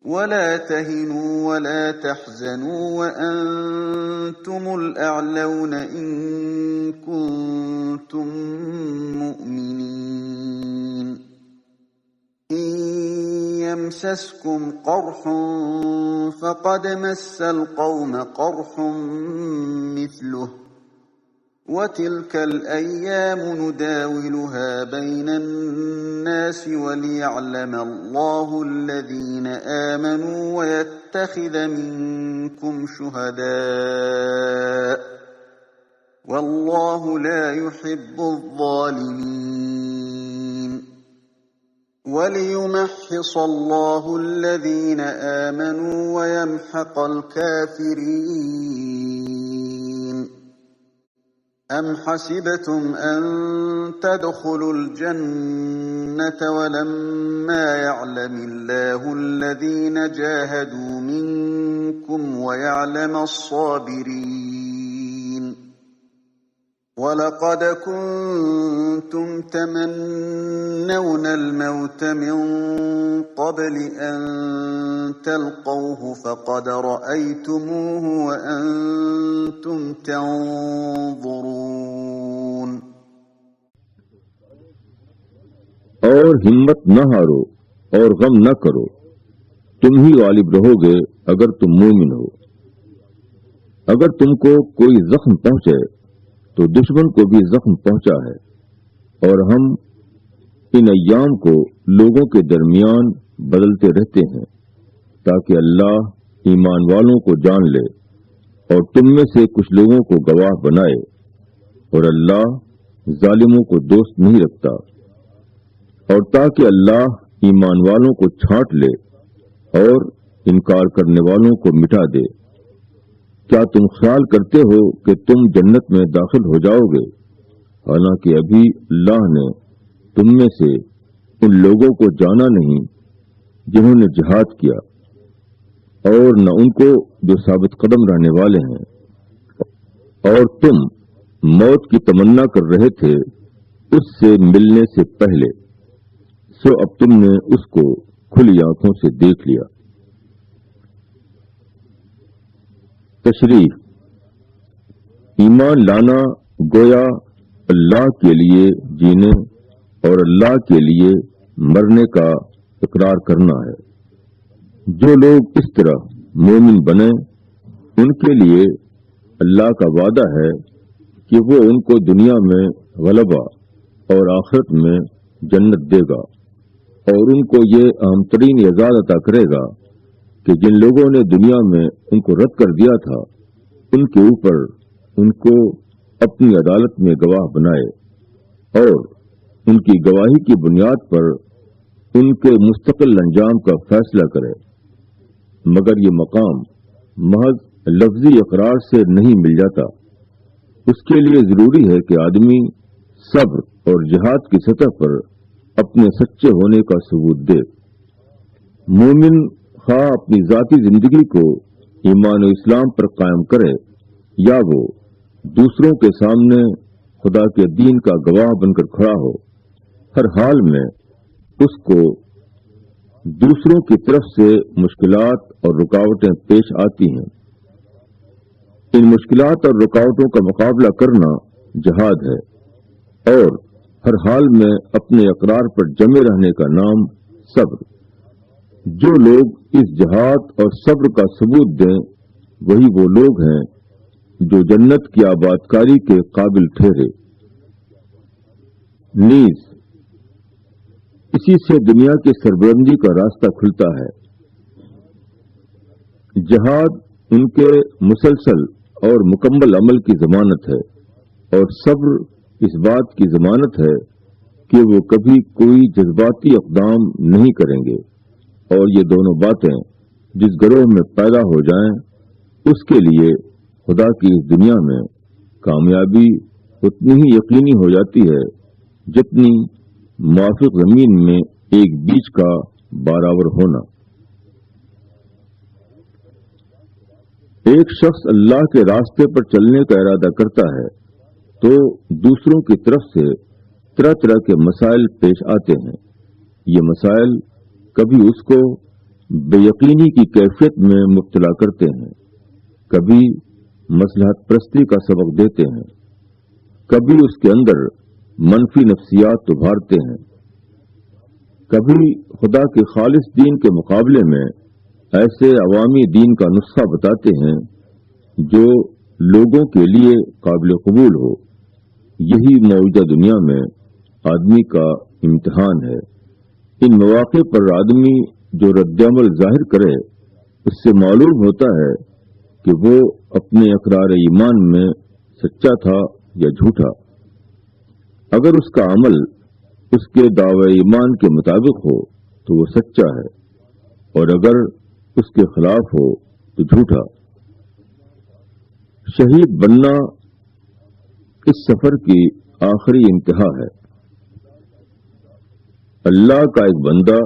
S1: وَلَا تَهِنُوا وَلَا تَحْزَنُوا وَأَنْتُمُ الْأَعْلَوْنَ إِن كُنتُم مُّؤْمِنِينَ إِن يَمْسَسْكُمْ قَرْحٌ فَقَدْ مَسَّ الْقَوْمَ قَرْحٌ مِّثْلُهُ وَتِلْكَ الْأَيَّامُ نُدَاوِلُهَا بَيْنَ النَّاسِ وَلِيَعْلَمَ اللَّهُ الَّذِينَ آمَنُوا وَيَتَّخِذَ مِنكُمْ شُهَدَاءَ وَاللَّهُ لَا يُحِبُّ الظَّالِمِينَ وَلِيُمَحِّصَ اللَّهُ الَّذِينَ آمَنُوا وَيَمْحَقَ الْكَافِرِينَ أَمْ حَسِبْتُمْ أَن تَدْخُلُوا الْجَنَّةَ وَلَمَّا يَعْلَمِ اللَّهُ الَّذِينَ جَاهَدُوا مِنكُمْ وَيَعْلَمَ الصَّابِرِينَ وَلَقَدْ كُنتُمْ تَمَنَّوْنَ الْمَوْتَ مِن قَبْلِ أَن تَلْقَوْهُ فَقَدْ رَأَيْتُمُوهُ وَأَنتُمْ تَنظُرُونَ۔
S2: اور ہمت نہ ہارو اور غم نہ کرو، تم ہی غالب رہو گے اگر تم مومن ہو۔ اگر تم کو کوئی زخم پہنچے تو دشمن کو بھی زخم پہنچا ہے، اور ہم ان ایام کو لوگوں کے درمیان بدلتے رہتے ہیں تاکہ اللہ ایمان والوں کو جان لے اور تم میں سے کچھ لوگوں کو گواہ بنائے، اور اللہ ظالموں کو دوست نہیں رکھتا، اور تاکہ اللہ ایمان والوں کو چھانٹ لے اور انکار کرنے والوں کو مٹا دے۔ کیا تم خیال کرتے ہو کہ تم جنت میں داخل ہو جاؤ گے، حالانکہ ابھی اللہ نے تم میں سے ان لوگوں کو جانا نہیں جنہوں نے جہاد کیا، اور نہ ان کو جو ثابت قدم رہنے والے ہیں، اور تم موت کی تمنا کر رہے تھے اس سے ملنے سے پہلے، سو اب تم نے اس کو کھلی آنکھوں سے دیکھ لیا۔ تشریح: ایمان لانا گویا اللہ کے لیے جینے اور اللہ کے لیے مرنے کا اقرار کرنا ہے۔ جو لوگ اس طرح مومن بنے ان کے لیے اللہ کا وعدہ ہے کہ وہ ان کو دنیا میں غلبہ اور آخرت میں جنت دے گا، اور ان کو یہ اہم ترین اعزاز عطا کرے گا کہ جن لوگوں نے دنیا میں ان کو رد کر دیا تھا ان کے اوپر ان کو اپنی عدالت میں گواہ بنائے اور ان کی گواہی کی بنیاد پر ان کے مستقل انجام کا فیصلہ کرے، مگر یہ مقام محض لفظی اقرار سے نہیں مل جاتا۔ اس کے لیے ضروری ہے کہ آدمی صبر اور جہاد کی سطح پر اپنے سچے ہونے کا ثبوت دے۔ مومن خواہ اپنی ذاتی زندگی کو ایمان و اسلام پر قائم کرے یا وہ دوسروں کے سامنے خدا کے دین کا گواہ بن کر کھڑا ہو، ہر حال میں اس کو دوسروں کی طرف سے مشکلات اور رکاوٹیں پیش آتی ہیں۔ ان مشکلات اور رکاوٹوں کا مقابلہ کرنا جہاد ہے، اور ہر حال میں اپنے اقرار پر جمے رہنے کا نام صبر۔ جو لوگ اس جہاد اور صبر کا ثبوت دیں وہی وہ لوگ ہیں جو جنت کی آبادکاری کے قابل ٹھہرے۔ نیز اسی سے دنیا کی سربلندی کا راستہ کھلتا ہے۔ جہاد ان کے مسلسل اور مکمل عمل کی ضمانت ہے، اور صبر اس بات کی ضمانت ہے کہ وہ کبھی کوئی جذباتی اقدام نہیں کریں گے، اور یہ دونوں باتیں جس گروہ میں پیدا ہو جائیں اس کے لیے خدا کی اس دنیا میں کامیابی اتنی ہی یقینی ہو جاتی ہے جتنی موافق زمین میں ایک بیج کا برابر ہونا۔ ایک شخص اللہ کے راستے پر چلنے کا ارادہ کرتا ہے تو دوسروں کی طرف سے طرح طرح کے مسائل پیش آتے ہیں۔ یہ مسائل کبھی اس کو بے یقینی کی کیفیت میں مبتلا کرتے ہیں، کبھی مصلحت پرستی کا سبق دیتے ہیں، کبھی اس کے اندر منفی نفسیات ابھارتے ہیں، کبھی خدا کے خالص دین کے مقابلے میں ایسے عوامی دین کا نسخہ بتاتے ہیں جو لوگوں کے لیے قابل قبول ہو۔ یہی موجودہ دنیا میں آدمی کا امتحان ہے۔ ان مواقع پر آدمی جو رد عمل ظاہر کرے اس سے معلوم ہوتا ہے کہ وہ اپنے اقرار ایمان میں سچا تھا یا جھوٹا۔ اگر اس کا عمل اس کے دعوی ایمان کے مطابق ہو تو وہ سچا ہے، اور اگر اس کے خلاف ہو تو جھوٹا۔ شہید بننا اس سفر کی آخری انتہا ہے۔ اللہ کا ایک بندہ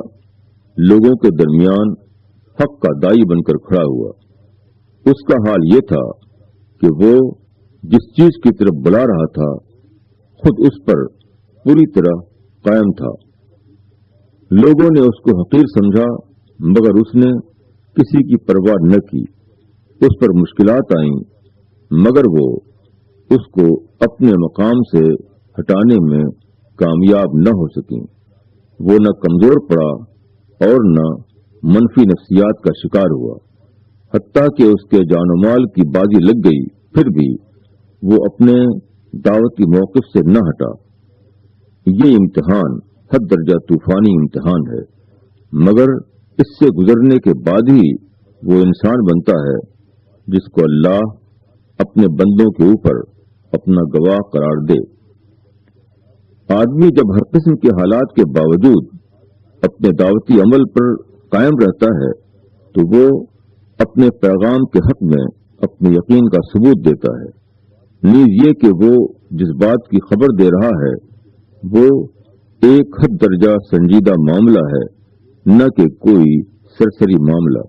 S2: لوگوں کے درمیان حق کا دائی بن کر کھڑا ہوا۔ اس کا حال یہ تھا کہ وہ جس چیز کی طرف بلا رہا تھا خود اس پر پوری طرح قائم تھا۔ لوگوں نے اس کو حقیر سمجھا مگر اس نے کسی کی پرواہ نہ کی۔ اس پر مشکلات آئیں مگر وہ اس کو اپنے مقام سے ہٹانے میں کامیاب نہ ہو سکیں۔ وہ نہ کمزور پڑا اور نہ منفی نفسیات کا شکار ہوا، حتیٰ کہ اس کے جان و مال کی بازی لگ گئی، پھر بھی وہ اپنے دعوتی موقف سے نہ ہٹا۔ یہ امتحان حد درجہ طوفانی امتحان ہے، مگر اس سے گزرنے کے بعد ہی وہ انسان بنتا ہے جس کو اللہ اپنے بندوں کے اوپر اپنا گواہ قرار دے۔ آدمی جب ہر قسم کے حالات کے باوجود اپنے دعوتی عمل پر قائم رہتا ہے تو وہ اپنے پیغام کے حق میں اپنے یقین کا ثبوت دیتا ہے۔ نیز یہ کہ وہ جس بات کی خبر دے رہا ہے وہ ایک حد درجہ سنجیدہ معاملہ ہے، نہ کہ کوئی سرسری معاملہ۔